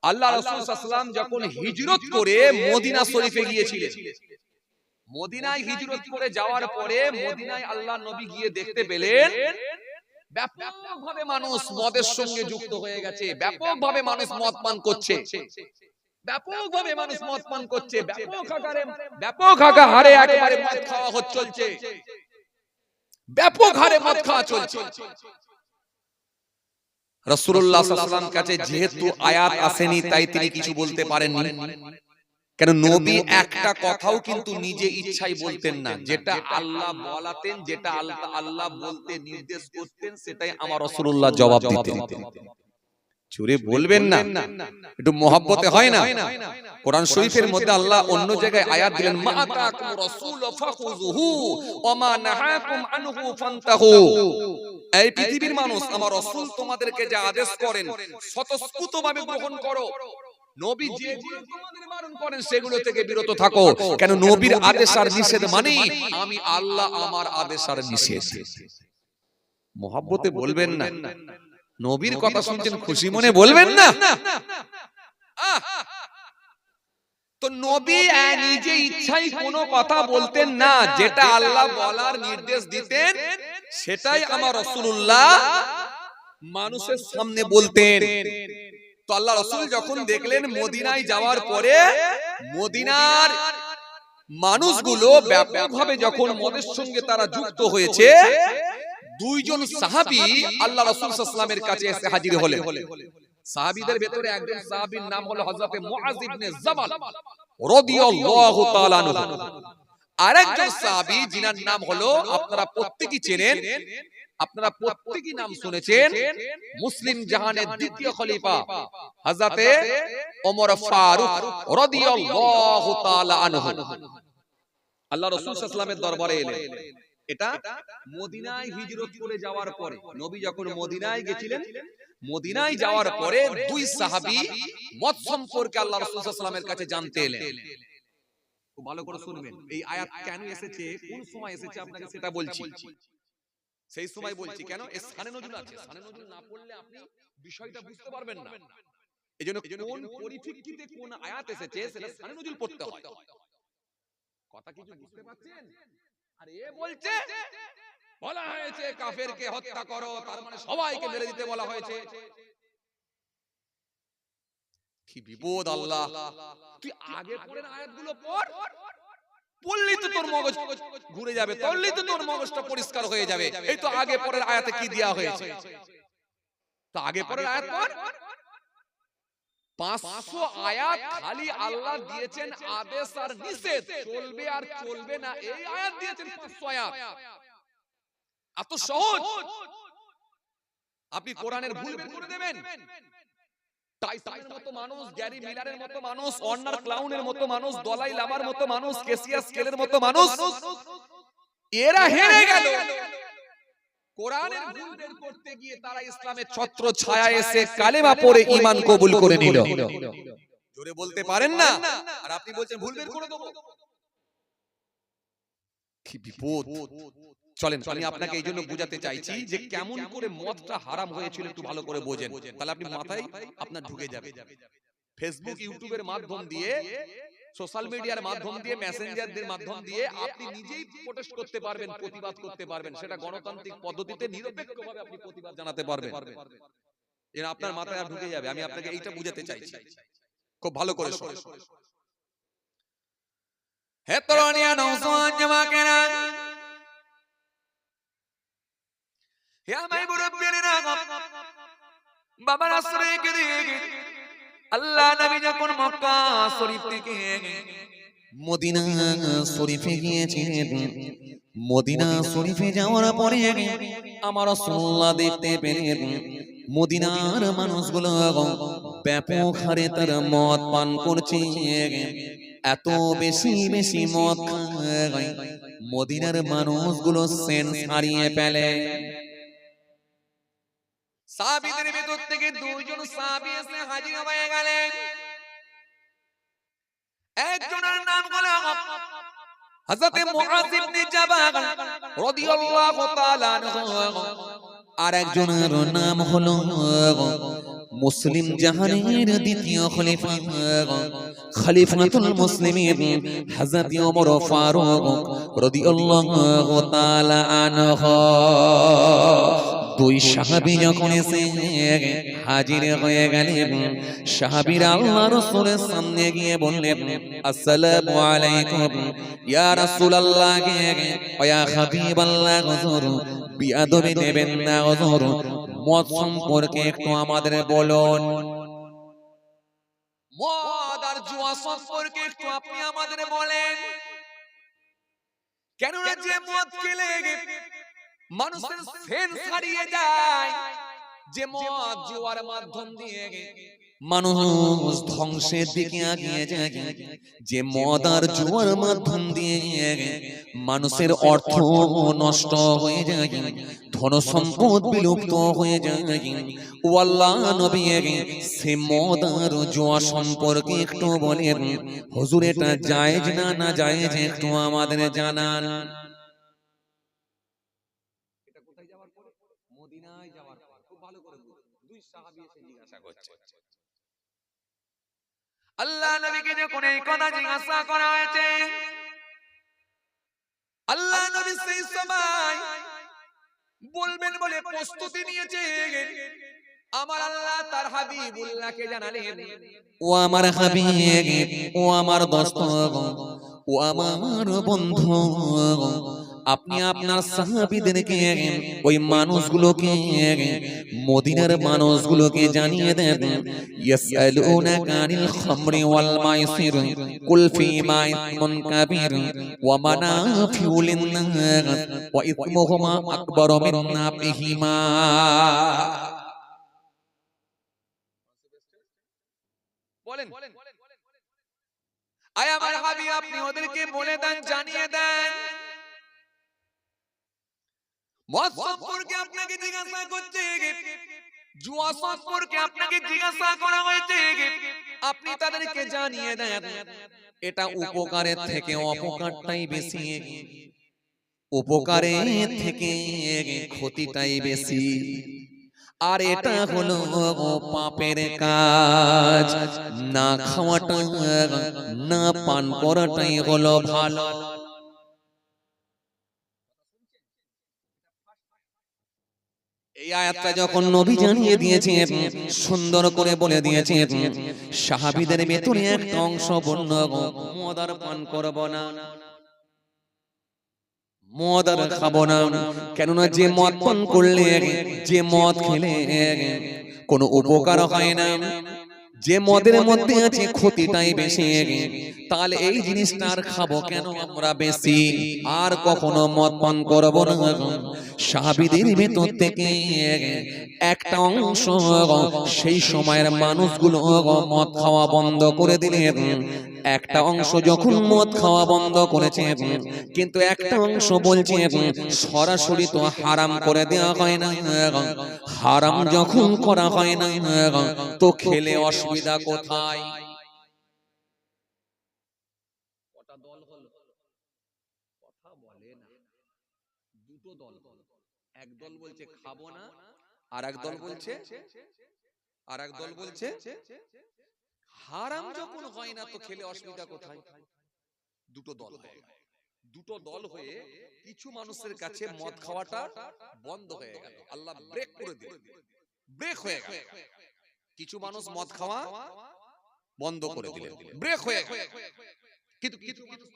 আল্লাহ রাসূল সাল্লাল্লাহু আলাইহি ওয়াসাল্লাম যখন হিজরত করে মদিনা শরীফে গিয়েছিলেন। মদিনায় হিজরত করে যাওয়ার পরে মদিনায় আল্লাহ নবী গিয়ে দেখতে পেলেন ব্যাপকভাবে মানুষ মদের সঙ্গে যুক্ত হয়ে গেছে, ব্যাপকভাবে মানুষ মদ পান করছে, ব্যাপকভাবে মানুষ মদ পান করছে, ব্যাপক হারে একেবারে মদ খাওয়া চলছে, ব্যাপক হারে মদ খাওয়া চলছে। রাসূলুল্লাহ সাল্লাল্লাহু আলাইহি ওয়াসাল্লাম কাছে যেহেতু আয়াত আসেনি, তাই তিনি কিছু বলতে পারেননি। কেন? নবী একটা কথাও কিন্তু নিজে ইচ্ছাই বলতেন না। যেটা আল্লাহ বলাতেন, যেটা আল্লাহ বলতে নির্দেশ করতেন, সেটাই আমার রাসূলুল্লাহ জবাব দিতেন। চুরে বলবেন না, একটু মহব্বতে হয় না? কোরআন শরীফের মধ্যে আল্লাহ অন্য জায়গায় আয়াত দিলেন, মা আতাকুম রাসূল ফাখুযুহু ওয়া মা নাহাকুম আনহু ফান্তাহু। এই পৃথিবীর মানুষ, আমার রাসূল তোমাদেরকে যা আদেশ করেন স্বতঃস্ফূর্তভাবে গ্রহণ করো, নবী যেগুলো তোমাদের বারণ করেন সেগুলো থেকে বিরত থাকো। কেন? নবীর আদেশ আর নিষেধ মানে আমি আল্লাহ আমার আদেশ আর নিষেধ। মহব্বতে বলবেন না, নবীর কথা শুনছেন খুশি মনে বলবেন না। তো নবী নিজে ইচ্ছাই কোনো কথা বলতেন না, যেটা আল্লাহ বলার নির্দেশ দিতেন সেটাই আমার রাসূলুল্লাহ মানুষের সামনে বলতেন। তো আল্লাহ রাসূল যখন দেখলেন মদিনায় যাওয়ার পরে মদিনার মানুষগুলো ব্যাপকভাবে যখন মদের সঙ্গে তারা যুক্ত হয়েছে, দুইজন সাহাবী আল্লাহ রাসূল সাল্লাল্লাহু আলাইহি ওয়াসাল্লামের কাছে এসে হাজির হলেন। সাহাবীদের ভিতরে একজন সাহাবীর নাম হলো হযরত মুআয ইবনে জাবাল রাদিয়াল্লাহু তাআলা আনহু। আরেকজন সাহাবী যিনার নাম হলো, আপনারা প্রত্যেকেই চেনেন, আপনারা প্রত্যেকেই নাম শুনেছেন, মুসলিম জাহানের দ্বিতীয় খলিফা হযরত ওমর ফারুক রাদিয়াল্লাহু তাআলা আনহু। আল্লাহ রাসূল সাল্লাল্লাহু আলাইহি ওয়াসাল্লামের দরবারে এলেন। এটা মদিনায় হিজরত করে যাওয়ার পরে, নবী যখন মদিনায় গেছিলেন, মদিনায় যাওয়ার পরে দুই সাহাবী মদ সম্পর্কে আল্লাহ রাসূল সাল্লাল্লাহু আলাইহি ওয়াসাল্লামের কাছে জানতে এলেন। খুব ভালো করে শুনবেন, এই আয়াত কেন এসেছে, কোন সময় এসেছে আপনাকে সেটা বলছি। সেই সময় বলছি কেন, এর শানে নজুল আছে, শানে নজুল না পড়লে আপনি বিষয়টা বুঝতে পারবেন না। এজন্য কোন পরিপ্রেক্ষিতে কোন আয়াত এসেছে সেটা শানে নজুল পড়তে হয়। কথা কিছু বুঝতে পারছেন? আর এ বলছে বলা হয়েছে কাফেরকে হত্যা করো, তার মানে সবাইকে মেরে দিতে বলা হয়েছে। কি বিপদ আল্লাহ! তুই আগে পড়েন আয়াতগুলো পড়, পড়লেই তো তোর মগজ ঘুরে যাবে, পড়লেই তো তোর মগজটা পরিষ্কার হয়ে যাবে। এই তো আগে পরের আয়াতে কি দেয়া হয়েছে, তো আগে পরের আয়াত পড়। 500 আয়াত খালি আল্লাহ দিয়েছেন আদেশ আর নিষেধ, চলবে আর চলবে না, এই আয়াত দিয়েছেন 500 আয়াত। এত সহজ আপনি কোরআনের ভুল বের করে দেবেন। টাইসনের মতো মানুষ, গ্যারি মিলারের মতো মানুষ, অর্নার ক্লাউনের মতো মানুষ, দলাই লামার মতো মানুষ, কেসিয়াস স্কেলের মতো মানুষ, এরা হেরে গেল কোরআনের ভুল বের করতে গিয়ে। তারা ইসলামের ছত্র ছায়া এসে কালেমা পড়ে ঈমান কবুল করে নিল। জোরে বলতে পারেন না, আর আপনি বলছেন ভুল বের করে দেব। কি বিপদ! চলেন আমি আপনাকে এই জন্য বুঝাতে চাইছি যে কেমন করে মদটা হারাম হয়েছিল একটু ভালো করে বোঝেন, তাহলে আপনি মাথায় আপনার ঢুকে যাবে। ফেসবুক ইউটিউবের মাধ্যম দিয়ে, সোশ্যাল মিডিয়ার মাধ্যম দিয়ে, মেসেঞ্জারদের মাধ্যম দিয়ে আপনি নিজেই প্রোটেস্ট করতে পারবেন, প্রতিবাদ করতে পারবেন। সেটা গণতান্ত্রিক পদ্ধতিতে নিরপেক্ষভাবে আপনি প্রতিবাদ জানাতে পারবেন। এরা আপনার মাথায় আর ঢুকে যাবে। আমি আপনাকে এইটা বুঝাতে চাইছি, খুব ভালো করে শুনুন। হে তরুণিয়া নওজোয়ান জামাকেরা, হে আমার মুরব্বিরা, বাবার আশ্রয় দিয়ে আল্লাহ নবী যখন মক্কা শরীফ থেকে মদিনা শরীফে গিয়েছিলেন, মদিনা শরীফে যাওয়ার পরে আমার রাসূলুল্লাহ দেখতে পেলেন মদিনার মানুষগুলো ব্যাপক হারে তার মদ পান করছে। এত বেশি বেশি মদ খায় মদিনার মানুষগুলো সেন্স হারিয়ে ফেলে। সাহাবীদের ভিতর থেকে দুইজন সাহাবী এসে হাজির হয়ে গেলেন। একজনের নাম হলো হযরত মুআয ইবনে জাবাল রাদিয়াল্লাহু তাআলা আনহু, আর একজনের নাম হলো মুসলিম জাহানের দ্বিতীয় খলিফা খলিফাতুল মুসলিমিন হযরত ওমর ফারুক রাদিয়াল্লাহু তাআলা আনহু। দুই সাহাবী যখন এসে হাজির হয়ে গেলেন, সাহাবীরা আল্লাহর রাসূলের সামনে গিয়ে বললেন, আসসালামু আলাইকুম ইয়া রাসূলুল্লাহ, ইয়া হাবিবাল্লাহ, হুজুর বিয়াদবি নেবেন না হুজুর, মদ সম্পর্কে একটু আমাদের বলুন। মদ আর জুয়া সম্পর্কে একটু আপনি আমাদের বলেন। কেননা যে মদ খেলে মানুষের সেন্স হারিয়ে যায়, যে মদ জুয়ার মাধ্যম দিয়ে মানুষ ধ্বংসের দিকে এগিয়ে যায়, যে মদ আর জুয়ার মাধ্যম দিয়ে মানুষের অর্থ নষ্ট হয়ে যায়, ধন সম্পদ বিলুপ্ত হয়ে যায়, ও আল্লাহ নবী সে মদ আর জুয়া সম্পর্কে একটু বলেন হুজুর, এটা জায়েজ না না জায়েজ একটু আমাদের জানান। মদিনায় যাওয়ার পর খুব ভালো করে দুই সাহাবী এসে জিজ্ঞাসা করছে, আল্লাহ নবীকে যখন এই কথা জিজ্ঞাসা করা হয়েছে, আল্লাহ নবী সেই সময় বলবেন বলে প্রস্তুতি নিয়েছে। আমার আল্লাহ তার হাবিবুল্লাহকে জানালেন, ও আমার হাবিব, ও আমার দোস্ত, ও আমার বন্ধু, আপনি আপনার সাহাবীদেরকে ওই মানুষগুলোকে মদিনার মানুষগুলোকে জানিয়ে দেন, ইয়াসআলুনাকা আনিল খামরি ওয়াল মাইসির কুল ফীমা ইসমুন কাবীর ওয়া মানাফিউ লিন-নাস ওয়া ইসমুহুমা আকবারু মিন নাফইহিমা। বলেন, আয় আমার হাবিব আপনি ওদেরকে বলে দেন, জানিয়ে দেন, মদ সম্পর্কে আপনাকে জিজ্ঞাসা করছে, জুয়া সম্পর্কে আপনাকে জিজ্ঞাসা করা হয়েছে, আপনি তাদেরকে জানিয়ে দেন এটা উপকারের থেকে অপকারটাই বেশি, উপকারের থেকে ক্ষতিটাই বেশি। আর এটা হলো পাপের কাজ। না খাওয়াটা না পান করাটাই হলো ভালো। এই আয়াতটা যখন নবী জানিয়ে দিয়েছেন, সুন্দর করে বলে দিয়েছেন, সাহাবীদের ভেতরে একটা অংশ বলল মদ আর পান করব না, মদ আর খাবো না। কেননা যে মদ পান করলে, যে মদ খেলে কোনো উপকার হয় না, যে মদের মধ্যে আছে ক্ষতিটাই বেশি, তাহলে এই জিনিসটা আর খাবো কেন আমরা বেশি, আর কখনো মদ পান করব না। সাহাবীদের ভেতর থেকে একটা অংশ সেই সময়ের মানুষগুলো মদ খাওয়া বন্ধ করে দিলেন। একটা অংশ যখন মদ খাওয়া বন্ধ করেছে, কিন্তু একটা অংশ বলছে সরাসরি তো হারাম করে দেওয়া হয় না, হারাম যখন করা হয় না তো খেলে অসুবিধা কোথায়? কটা দল হলো? কথা বলে না। দুটো দল, এক দল বলছে খাবো না, আর এক দল বলছে হারাম যখন হয় না তো খেলে অসুবিধা কোথায়? দুটো দল হয়ে গেল। দুটো দল হয়ে কিছু মানুষের কাছে মদ খাওয়াটা বন্ধ হয়ে গেল, আল্লাহ ব্রেক করে দিল, ব্রেক হয়ে গেল। কিছু মানুষ মদ খাওয়া বন্ধ করে দিলেন, ব্রেক হয়ে গেল। কিন্তু কিছু মানুষ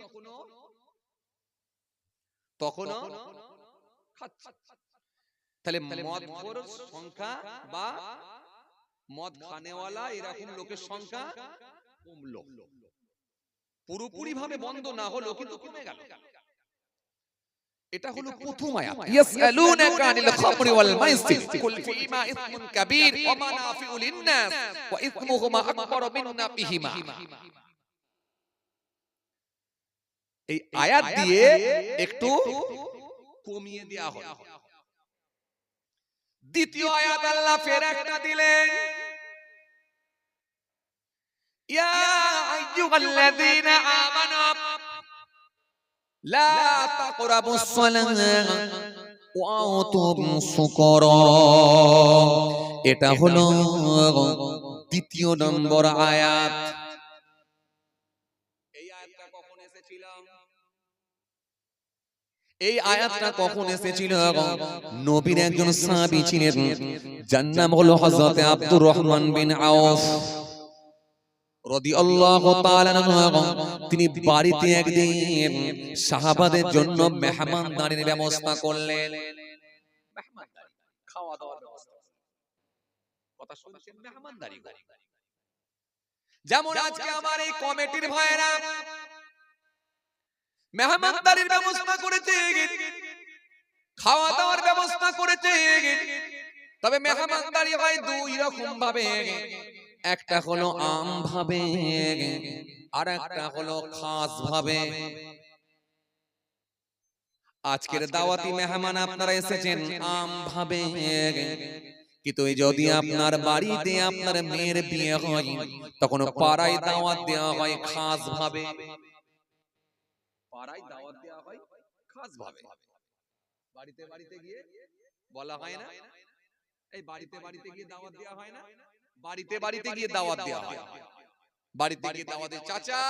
তখনও খাচ্ছে। তাহলে মদখোর সংখ্যা বা মদ খানেওয়ালা এরকম লোকের সংখ্যা কমলো, পুরোপুরি ভাবে বন্ধ না হলো কিন্তু কমে গেল। এটা হলো প্রথম আয়াত, ইয়াসআলুনাকা আনিল খামরি ওয়াল মাইসির কুল ফীমা ইসমুন কাবীর ওয়া মানাফিউ লিন-নাস ওয়া ইসমুহুমা আকবারু মিন নাফিহিমা। এই আয়াত দিয়ে একটু কমিয়ে দেয়া হলো। দ্বিতীয় আয়াত আল্লাহ ফের একটা দিলেন, ইয়া আইয়ুহাল্লাযীনা আমানু লা তাকরাবুস সালাহ ওয়া আনতুম সুকারা। এটা হলো দ্বিতীয় নম্বর আয়াত। এই আয়াতটা কখন এসেছিল? এই আয়াতটা কখন এসেছিল? নবীর একজন সাহাবী ছিলেন, যার নাম হলো হযরত আব্দুর রহমান বিন আওফ রাদিয়াল্লাহু তাআলা আনহু। তিনি বাড়িতে একদিন সাহাবাদের জন্য মেহমানদারির ব্যবস্থা করলেন। মেহমানদারি, খাওয়া দাওয়ার ব্যবস্থা। কথা শুনছেন? মেহমানদারি। যেমন আজকে আমার এই কমিটির ভাইরা মেহমানদারির ব্যবস্থা করেছে, খাওয়া দাওয়ার ব্যবস্থা করেছে। তবে মেহমানদারি হয় দুই রকম ভাবে, একটা হলো আম ভাবে আর একটা হলো খাস ভাবে। আজকের দাওয়াতি মেহমান আপনারা এসেছেন আম ভাবে, কিন্তু যদি আপনার বাড়িতে আপনার মেয়ের বিয়ে হয় তখন পাড়ায় দাওয়াত দেওয়া হয় খাস ভাবে। পাড়ায় দাওয়াত দেওয়া হয় খাস ভাবে। বাড়িতে বাড়িতে গিয়ে বলা হয় না, এই বাড়িতে বাড়িতে গিয়ে দাওয়াত দেওয়া হয় না, বাড়িতে বাড়িতে গিয়ে দাওয়াত দেওয়া হয়। বাড়িতে গিয়ে দাওয়াতে, চাচা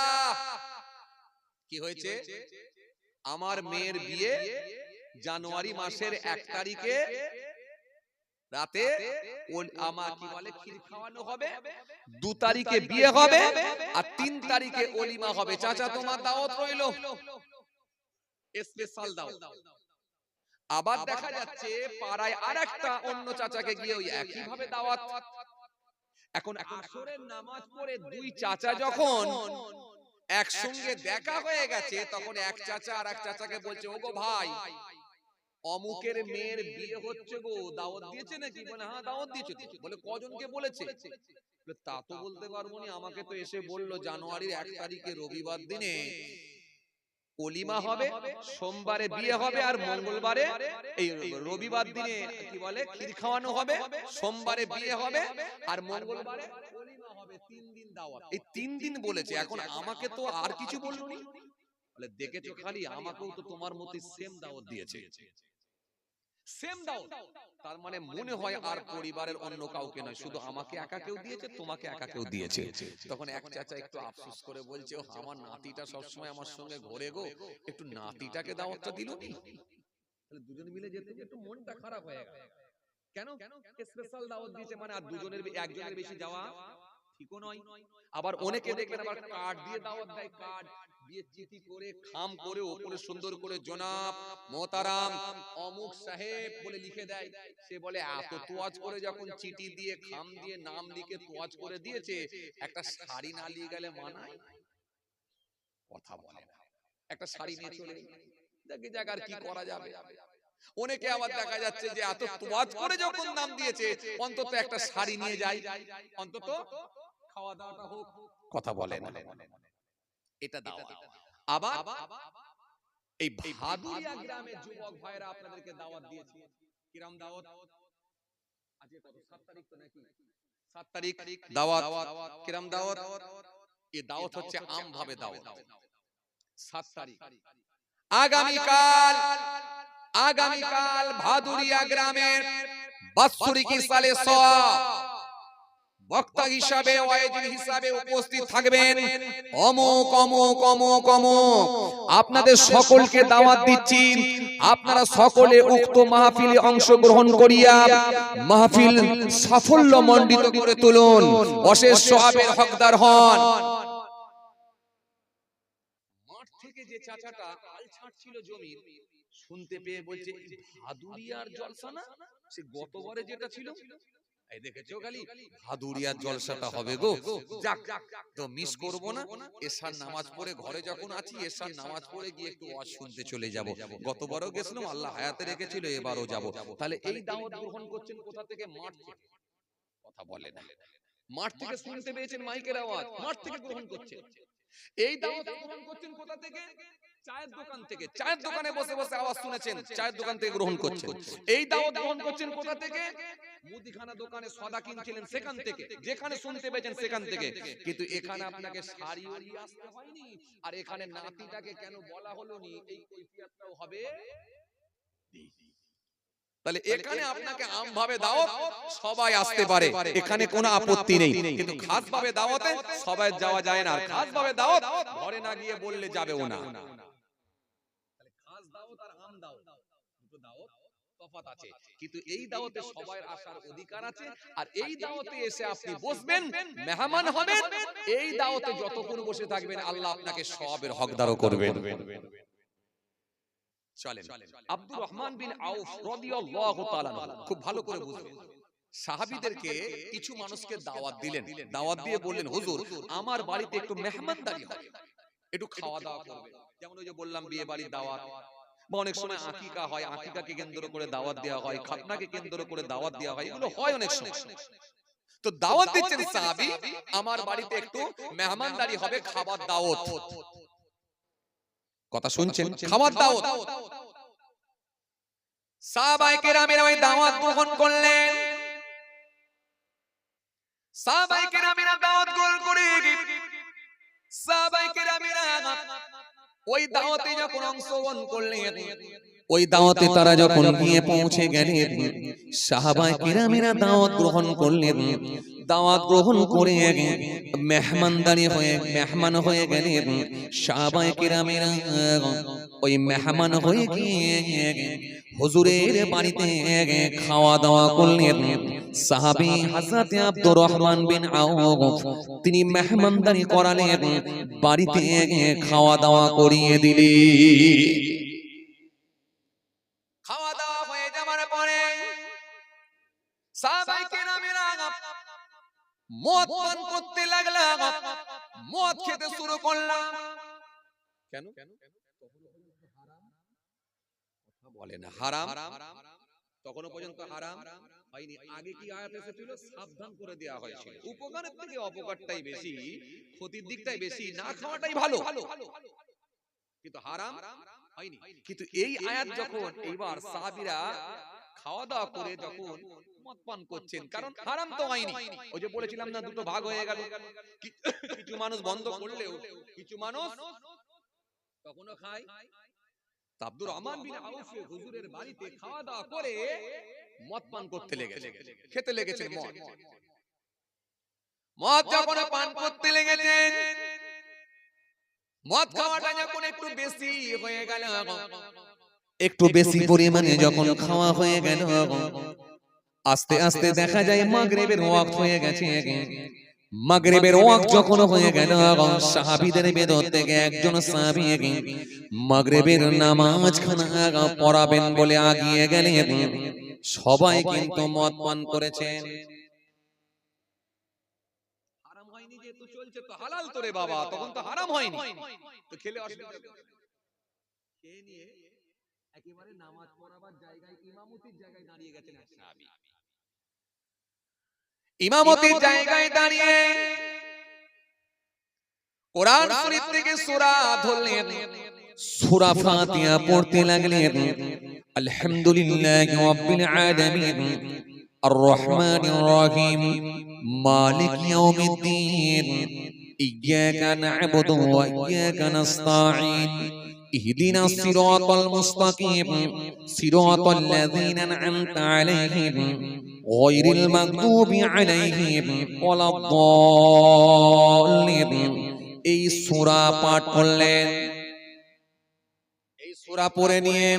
কি হয়েছে, আমার মেয়ের বিয়ে জানুয়ারি মাসের 1 তারিখে রাতে আমার কি বলে ক্ষীর খাওয়ানো হবে, 2 তারিখে বিয়ে হবে আর 3 তারিখে ওলিমা হবে। চাচা তোমার দাওয়াত রইলো, স্পেশাল দাওয়াত। আবার দেখা যাচ্ছে পাড়ায় আরেকটা অন্য চাচাকে গিয়ে ওই একই ভাবে দাওয়াত। এখন আসরের নামাজ পড়ে দুই চাচা যখন একসঙ্গে দেখা হয়ে গেছে, তখন এক চাচা আর এক চাচাকে বলছে, ওগো ভাই অমুকের মেয়ের বিয়ে হচ্ছে গো, দাওয়াত দিয়েছে নাকি? বলে হ্যাঁ দাওয়াত দিয়েছে। বলে কজনকে বলেছে? বলে তা তো বলতে পারবো না, আমাকে তো এসে বললো জানুয়ারির 1 তারিখে রবিবার দিনে ওলিমা হবে, সোমবারে বিয়ে হবে আর মঙ্গলবারে এই রবিবার দিনে কি বলে ক্ষীর খাওয়ানো হবে, সোমবারে বিয়ে হবে আর মঙ্গলবারে ওলিমা হবে, 3 দিন দাওয়াত। এই 3 দিন বলেছে, এখন আমাকে তো আর কিছু বললনি। বলে দেখেছো খালি, আমাকেও তো তোমার মতই সেম দাওয়াত দিয়েছে। সেম দাও, তার মানে মনে হয় আর পরিবারের অন্য কাউকে নয়, শুধু আমাকে একা কেউ দিয়েছে, তোমাকে একা কেউ দিয়েছে। তখন এক চাচা একটু আফসোস করে বলছে, ও আমার নাতিটা সবসময় আমার সঙ্গে ঘোরে গো, একটু নাতিটাকে দাওয়াতটা দিল নি। তাহলে দুজন মিলে যেতে একটু মনটা খারাপ হয়ে গেল। কেন? স্পেশাল দাওয়াত দিয়েছে মানে আর দুজনের একজনের বেশি যাওয়া ঠিকও নয়। আবার অনেকে দেখবেন আবার কার্ড দিয়ে দাওয়াত দেয়, কার্ড দিয়ে চিঠি করে খাম করে ওপরে সুন্দর করে জনাব মোহতারাম অমুক সাহেব বলে লিখে দেয়। সে বলে এত তোয়াজ করে যখন চিঠি দিয়ে খাম দিয়ে নাম লিখে তোয়াজ করে দিয়েছে, একটা শাড়ি না নিয়ে গেলে মানায়? কথা বলে না। একটা শাড়ি নিয়ে চলে দেখি যাক আর কি করা যাবে। অনেকে আবার দেখা যাচ্ছে যে এত তোয়াজ করে যখন নাম দিয়েছে, অন্তত একটা শাড়ি নিয়ে যায়, অন্তত খাওয়া দাওয়াটা হোক। কথা বলে না, এটা দাওয়াত। আবার এই ভাদুরিয়া গ্রামের যুবক ভাইরা আপনাদেরকে দাওয়াত দিয়েছে। কিরম দাওয়াত? আজকে কত 7 তারিখ তো নাকি? 7 তারিখ দাওয়াত। কিরম দাওয়াত? এই দাওয়াত হচ্ছে আম ভাবে দাওয়াত। 7 তারিখ আগামীকাল ভাদুরিয়া গ্রামের বাৎসরিক সালে সওয়াব বক্তা হিসাবে ওয়াইজিন হিসাবে উপস্থিত থাকবেন অমুক অমুক অমুক অমুক। আপনাদের সকলকে দাওয়াত দিচ্ছি, আপনারা সকলে উক্ত মাহফিলে অংশগ্রহণ করিয়া মাহফিল সাফল্যমণ্ডিত করে তুলুন, অশেষ সওয়াবের হকদার হন। মাঠ থেকে যে চাচাটা হাল ছাড়ছিল জমির, শুনতে পেয়ে বলছে ভাদুরিয়ার জলসা না সে গতবারে যেটা ছিল, এই দেখেছো খালি ভাদুরিয়ার জলসাটা হবে গো, যাক তো মিস করব না। এশার নামাজ পড়ে ঘরে যখন আছি, এশার নামাজ পড়ে গিয়ে একটু ওয়াজ শুনতে চলে যাব। গতবারও গেছিলাম, আল্লাহ হায়াতে রেখেছিল, এবারও যাব। তাহলে এই দাওয়াত গ্রহণ করছেন কোথা থেকে? মাঠ থেকে। কথা বলে না। মাঠ থেকে শুনতে পেয়েছেন মাইকের আওয়াজ, মাঠ থেকে গ্রহণ করছেন। এই দাওয়াত গ্রহণ করছেন কোথা থেকে? চায়ের দোকান থেকে। চায়ের দোকানে বসে বসে আওয়াজ শুনেছেন, চায়ের দোকান থেকে গ্রহণ করছেন। এই দাওয়াত গ্রহণ করছেন কোথা থেকে? মুদিখানা দোকানে সদা কিনছিলেন সেখান থেকে, যেখানে শুনতে পেয়েছেন সেখান থেকে। কিন্তু এখানে আপনাকে শাড়িও নিয়ে আসতে হয়নি, আর এখানে নাতিটাকে কেন বলা হলো নি এই কৈফিয়তটাও হবে। তাহলে এখানে আপনাকে আম ভাবে দাওয়াত, সবাই আসতে পারে, এখানে কোনো আপত্তি নেই। কিন্তু খাস ভাবে দাওয়াতে সবাই যাওয়া যায় না, আর খাস ভাবে দাওয়াত ঘরে না গিয়ে বললে যাবেও না। তাহলে খাস দাওয়াত আর আম দাওয়াত দুটো দাওয়াত তফাৎ আছে, কিন্তু এই দাওয়াতে সবাই আসার অধিকার আছে। আর এই দাওয়াতে এসে আপনি বসবেন, মেহমান হবেন, এই দাওয়াতে যতক্ষণ বসে থাকবেন আল্লাহ আপনাকে সওয়াবের হকদারও করবেন। চলেন আব্দুর রহমান বিন আউফ রাদিয়াল্লাহু তাআলা খুব ভালো করে বুঝবেন। সাহাবীদেরকে কিছু মানুষকে দাওয়াত দিলেন, দাওয়াত দিয়ে বললেন হুজুর আমার বাড়িতে একটু মেহমানদারি হবে, একটু খাওয়া দাওয়া করবে। যেমন ওই যে বললাম বিয়ে বাড়ির দাওয়াত, বা অনেক সময় আকিকা হয়, আকিকাকে কেন্দ্র করে দাওয়াত দেওয়া হয়, খাতনাকে কেন্দ্র করে দাওয়াত দেওয়া হয়, এগুলো হয় অনেক সময়। তো দাওয়াত দিচ্ছেন সাহাবী, আমার বাড়িতে একটু মেহমানদারি হবে, খাবার দাওয়াত। কথা শুনছেন? খাবার দাওয়াত। সাহাবায়ে কেরামেরা ওই দাওয়াত গ্রহণ করলেন। সাহাবায়ে কেরামেরা দাওয়াত গ্রহণ করে সাহাবায়ে কেরামেরা ওই দাওয়াতে যখন অংশগ্রহণ করলেন, ওই দাওয়াতে তারা যখন গিয়ে পৌঁছে গেলেন, সাহাবায়ে কেরামেরা দাওয়াত গ্রহণ করলেন। দাওয়াত গ্রহণ করে মেহমানদারি হয়ে মেহমান হয়ে গেলেন। সাহাবায়ে কেরামেরা ওই মেহমান হয়ে গিয়ে হুজুরের বাড়িতে খাওয়া দাওয়া করলেন। সাহাবী হযরত আব্দুর রহমান বিন আউফ তিনি মেহমানদারি করালেন, বাড়িতে খাওয়া দাওয়া করিয়ে দিলেন। খাওয়া দাওয়া হয়ে যাওয়ার পরে সাহাবায়ে কেরামেরা মদ পান করতে লাগলাম, মদ খেতে শুরু করলাম। কেন? কথা বলে না। হারাম, তখনও পর্যন্ত হারাম হয়নি। আগে কি আয়াত এসেছিল? সাবধান করে দেওয়া হয়েছিল, উপকারের থেকে অপকারটাই বেশি, ক্ষতির দিকটাই বেশি, না খাওয়াটাই ভালো। কিন্তু হারাম হয়নি। কিন্তু এই আয়াত যখন এইবার সাহাবীরা খাওয়া দাওয়া করে যখন মদ পান করছেন, কারণ হারাম তো হয়নি, ওই যে বলেছিলাম না দুটো ভাগ হয়ে গেল, কিছু মানুষ বন্ধ করলেও কিছু মানুষ তখনও খায়। আব্দুর রহমান বিন আউফ হুজুরের বাড়িতে খাওয়া দাওয়া করে মদ পান করতে লেগেছে, খেতে লেগেছেন মদ। মদ যখন পান করতে লেগেছেন, মদ খাওয়াটা যখন একটু বেশি হয়ে গেল, একটু বেশি পরিমাণে যখন খাওয়া হয়ে গেল, আস্তে আস্তে দেখা যায় মাগরিবের ওয়াক্ত হয়ে গেছে। মাগরিবের ওয়াক্ত যখন হয়ে গেল, সাহাবীদের ভেতর থেকে একজন সাহাবী মাগরিবের নামাজখানা পড়াবেন বলে আগিয়ে গেলেন। সবাই কিন্তু মদ পান করেছেন। হারাম হয়নি, যেহেতু চলছে তো হালাল তো রে বাবা, তখন তো হারাম হয়নি, তো খেলে অসুবিধা নেই। খেয়ে নিয়ে একেবারে নামাজ পড়াবার জায়গায়, ইমামতির জায়গায় দাঁড়িয়ে গেছেন এক সাহাবী। ইমামতির জায়গায় দাঁড়িয়ে কোরআন শরীফ থেকে সূরা ধরলেন, সূরা ফাতিহা পড়তে লাগলেন। আলহামদুলিল্লাহি রাব্বিল আলামিন আর রহমানির রহিম মালিক ইয়াউমিদ্দিন ইয়াকা না'বুদু ওয়া ইয়াকা নাস্তাঈন ইহদিনাস সিরাতাল মুস্তাকিম সিরাতাল লাযীনা আন'আমতা আলাইহিম গায়রিল মাগদুবি আলাইহিম ওয়ালাদ-দাল্লিন। এই সূরা পাঠ করলেন। এই সূরা পড়ে নিয়ে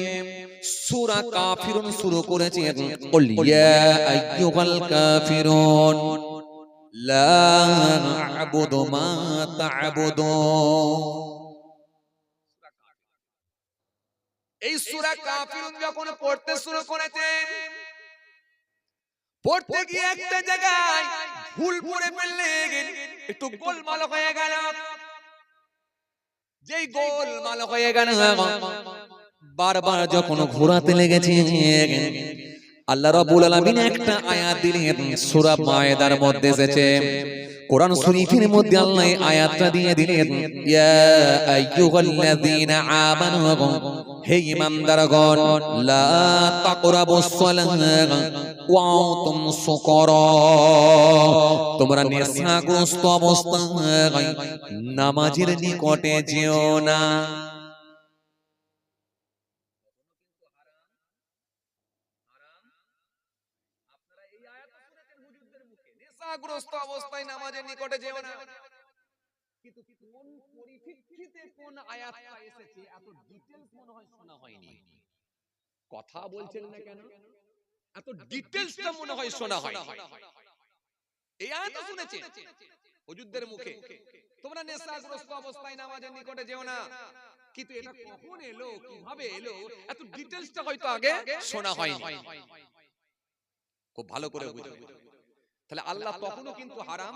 সূরা কাফিরুন শুরু করেছেন। কুল ইয়া আইয়ুহাল কাফিরুন লা আ'বুদু মা তা'বুদুন। এই সূরা কাফিরুন যখন পড়তে শুরু করেছেন, পড়তে গিয়ে একটা জায়গায় ভুল পড়ে ফেললেন, একটু গোলমাল হয়ে গেল। যেই গোলমাল হয়ে গেল, বারবার যখন ঘোরাতে লেগেছে, আল্লাহ রাব্বুল আলামিন একটা আয়াত দিলেন। সূরা মায়েদার মধ্যে এসেছে, কোরআন শরীফের মধ্যে আল্লাহ আয়াতটা দিয়ে দিলেন, ইয়া আইয়ুহাল্লাযীনা আমানু, হে ঈমানদারগণ, লা তাকরাবুস সালাহ ওয়া আনতুম সুকারা, তোমরা নেশাগ্রস্ত অবস্থায় নামাজের নিকটে যেও না। নেশাগ্রস্ত অবস্থায় নামাজের নিকটে যেও না। কিন্তু কোন পরিপ্রেক্ষিতে কোন আয়াতটা এসেছে এত ডিটেইলস মনে হয় শোনা হয়নি। কথা বলছেন না কেন? এত ডিটেইলসটা মনে হয় শোনা হয়। এই আয়াত শুনেছেন হুজুরদের মুখে, তোমরা নেশাগ্রস্ত অবস্থায় নামাজের নিকটে যেও না। কিন্তু এটা কখন এলো, কিভাবে এলো, এত ডিটেইলসটা হয়তো আগে শোনা হয়নি। খুব ভালো করে বুঝুন। তাহলে আল্লাহ তখনও কিন্তু হারাম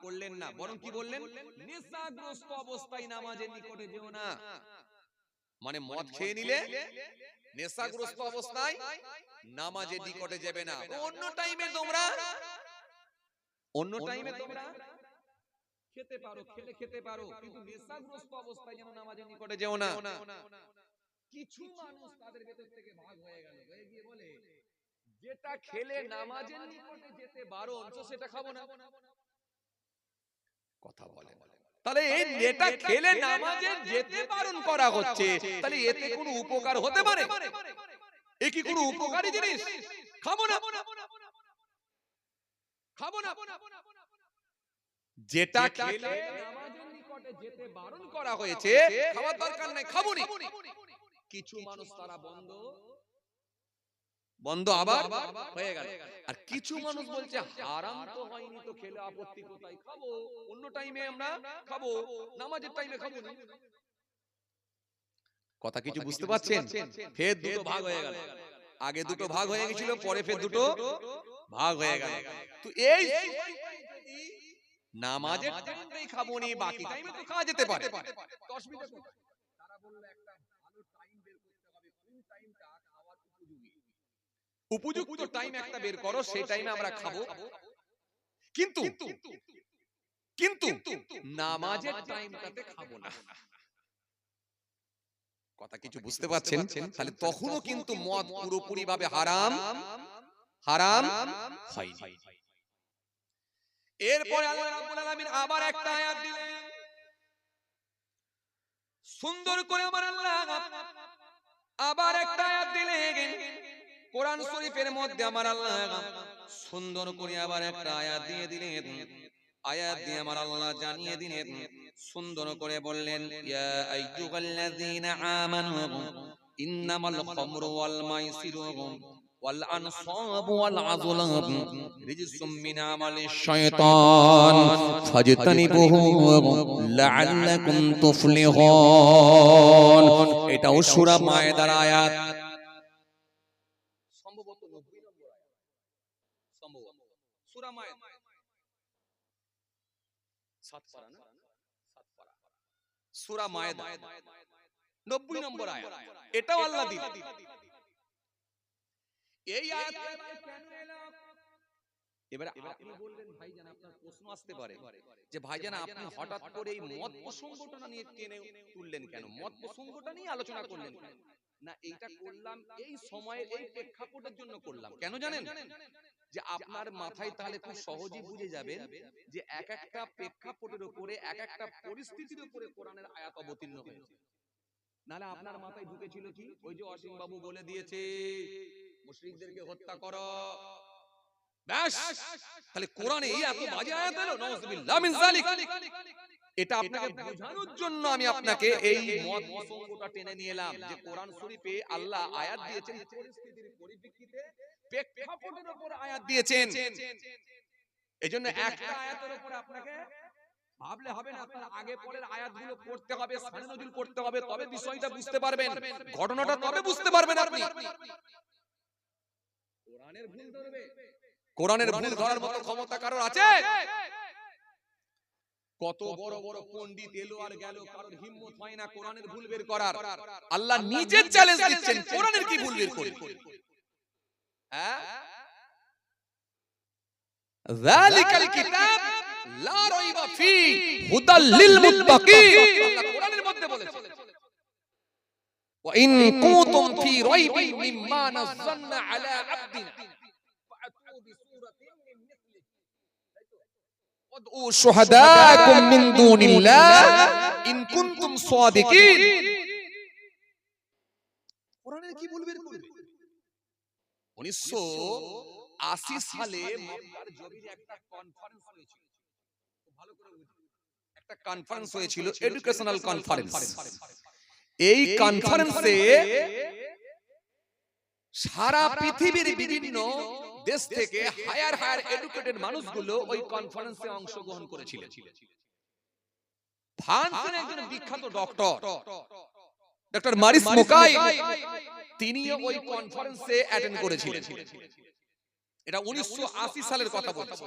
করলেন না, বরং কি বললেন, নেশাগ্রস্ত অবস্থায় নামাজের নিকটে যেও না। মানে মদ খেয়ে নিলে নেশাগ্রস্ত অবস্থায় নামাজের নিকটে যাবে না। অন্য টাইমে তোমরা খেতে পারো, খেতে পারো, কিন্তু নেশাগ্রস্ত অবস্থায় যেন নামাজের নিকটে যেও না। কিছু মানুষ তাদের ভেতর থেকে ভাগ হয়ে গেল, হয়ে গিয়ে বলে, যেটা খেলে নামাজের নিকটে যেতে বারণ, তো সেটা খাবো না। কথা বলে, তাহলে এই যেটা খেলে নামাজে যেতে বারণ করা হচ্ছে, তাহলে এতে কোনো উপকার হতে পারে? এ কি কোনো উপকারী জিনিস? খাবো না, খাবো না। যেটা খেলে নামাজের নিকটে যেতে বারণ করা হয়েছে, খাওয়ার দরকার নাই, খাবো না। কিছু মানুষ তারা বন্ধ আবার হয়ে গেল। আর কিছু মানুষ বলছে হারাম তো হয়নি, তো খেলে আপত্তি কোথায়, খাবো, অন্য টাইমে আমরা খাবো, নামাজের টাইমে খাবো না। কথা কিছু বুঝতে পারছেন? ফের দুটো ভাগ হয়ে গেল। আগে দুটো ভাগ হয়ে গেছিল, পরে ফের দুটো ভাগ হয়ে গেল। তো এই নামাজের টাইমেই খাবো না, বাকি টাইমে তো খাওয়া যেতে পারে। অসুবিধা কোথায়? তারা বলল একটা ভালো টাইম বের করতে হবে, কোন টাইমটা খাওয়ার উপযোগী। উপযুক্ত টাইম একটা বের করো, সেই টাইমে আমরা খাবো। কিন্তু নামাজের টাইমটাতে খাবো না। কথা কিছু বুঝতে পারছেন? তাহলে তখনও কিন্তু মদ পুরোপুরি ভাবে হারাম হয়নি। এরপরে আল্লাহ রাব্বুল আলামিন আবার একটা আয়াত দিলেন, সুন্দর করে আমার আল্লাহ আবার একটা আয়াত দিলেন কোরআন শরীফের মধ্যে আমার আল্লাহ সুন্দর করে আবার একটা আয়াত দিয়ে দিলেন। আয়াত দিয়ে আমার আল্লাহ জানিয়ে দিলেন, সুন্দর করে বললেন, ইয়া আইয়ুহাল্লাযীনা আমানু ইন্নামাল খামরু ওয়াল মাইসিরু ওয়াল আনসাবু ওয়াল আযলামু রিজসুম মিন আমালিশ শাইতান ফাজতানিবুহু লাআল্লাকুম তুফলিহুন। এটাও সূরা মায়েদার আয়াত, সম্ভবত 90 নম্বর আয়াত, সম্ভবত সূরা মায়েদা 7 পারা না, 7 পারা সূরা মায়েদা 90 নম্বর আয়াত। এটাও আল্লাহ দিলেন। এই আয়াত কেন এলো? এবারে আপনি বলবেন ভাইজান, আপনার প্রশ্ন আসতে পারে যে ভাইজান আপনি হঠাৎ করে এই মত প্রসঙ্গটা নিয়ে টেনে তুললেন কেন, মত প্রসঙ্গটা নিয়ে আলোচনা করলেন কেন? না, এইটা করলাম এই সময়ের এই প্রেক্ষাপটের জন্য করলাম। কেন জানেন? যে আপনার মাথায় তাহলে খুব সহজেই বুঝে যাবেন যে এক একটা প্রেক্ষাপটের উপরে এক একটা পরিস্থিতির উপরে কোরআনের আয়াত অবতীর্ণ হয়েছে। নাহলে আপনার মাথায় ঢুকেছিল কি, ওই যে অসীম বাবু বলে দিয়েছে মুশরিকদেরকে হত্যা করো, ব্যাস, তাহলে কোরআনে এই এত বাজে আয়াত এলো, নাউযুবিল্লাহ মিন যালিক। এটা আপনাকে বোঝানোর জন্য আমি আপনাকে এই মত প্রসঙ্গটা টেনে নিয়ে এলাম যে কোরআন শরীফে আল্লাহ আয়াত দিয়েছেন পরিস্থিতির পরিপ্রেক্ষিতে, প্রেক্ষাপটের উপর আয়াত দিয়েছেন। এজন্য একটা আয়াতের উপর আপনাকে ভাবলে হবে না, আপনার আগে পরের আয়াতগুলো পড়তে হবে, সানে নজরুল পড়তে হবে, তবে বিষয়টা বুঝতে পারবেন, ঘটনাটা তবে বুঝতে পারবেন আপনি। কোরআনের ভুল ধরবে, কোরআনের ভুল ধরার মতো ক্ষমতা কারোর আছে? কত বড় বড় পণ্ডিত এলো আর গেল, কারোর হিম্মত হয় না কোরআনের ভুল বের করার। আল্লাহ নিজে চ্যালেঞ্জ দিচ্ছেন, কোরআনের কি ভুল বের করে? হ্যাঁ, যালিকাল কিতাব লা রাইবা ফি হুদাল লিল মুত্তাকিন, আল্লাহ কোরআনের মধ্যে বলেছেন, ওয়া ইন কুনতুম ফি রাইবিন মিম্মা নাযালনা আলা আবদিনা ফাআতু বিসূরাতিন মিন মিসলিহি ওয়াদউ শুহাদাকুম মিন দুনিল্লাহ ইন কুনতুম সাদিকিন। কোরআনের কি বলবে? 1980 সালে মক্কার জমিনে একটা কনফারেন্স হয়েছিল, খুব ভালো করে বুঝুন, একটা কনফারেন্স হয়েছিল, এডুকেশনাল কনফারেন্স। এই কনফারেন্সে সারা পৃথিবীর বিভিন্ন দেশ থেকে হায়ার এডুকেটেড মানুষগুলো ওই কনফারেন্সে অংশগ্রহণ করেছিলেন। ফ্রান্সের একজন বিখ্যাত ডক্টর মারিস মোকাই, তিনিও ওই কনফারেন্সে অ্যাটেন্ড করেছিলেন। এটা 1980 সালের কথা বলছি।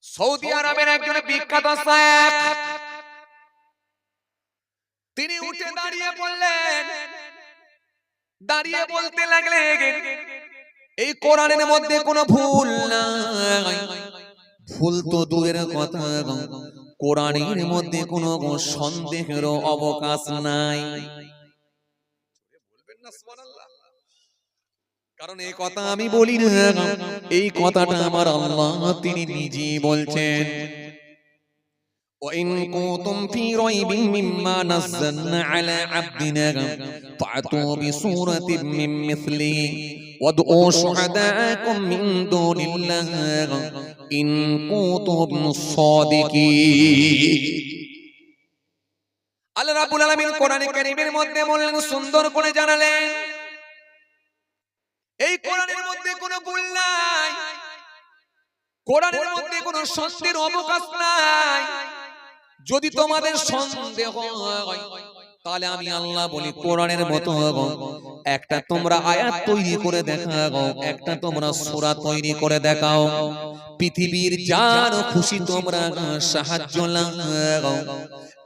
সৌদি আরবের একজন বিখ্যাত শায়েখ, তিনি উঠে দাঁড়িয়ে বললেন, দাঁড়িয়ে বলতে লাগলেন, এই কোরআনের মধ্যে কোনো ভুল নাই, ভুল তো দূরের কথা, কোরআনের মধ্যে কোনো সন্দেহের অবকাশ নাই। বলবেন না সুবহানাল্লাহ? কারণ এই কথা আমি বলি না, এই কথাটা আমার আল্লাহ তিনি নিজেই বলছেন, وَإِن كُنتُمْ فِي رَيْبٍ مِّمَّا نَزَّلْنَا عَلَى عَبْدِنَا فَأْتُوا بِسُورَةٍ مِّن مِّثْلِهِ وَادْعُوا شُهَدَاءَكُم مِّن دُونِ اللَّهِ إِن كُنتُمْ صَادِقِينَ। আল্লাহ রাব্বুল আলামিন কোরআনে কারীমের মধ্যে বললেন, সুন্দর করে জানালেন, এই কোরআনের মধ্যে কোনো ভুল নাই, কোরআনের মধ্যে কোনো সন্দেহের অবকাশ নাই। যদি তোমাদের সন্দেহ হয় তাহলে আমি আল্লাহ বলি, কোরআনের মতো একটা তোমরা আয়াত তৈরি করে দেখাও, একটা তোমরা সূরা তৈরি করে দেখাও, পৃথিবীর যার খুশি তোমরা সাহায্য লাগাও।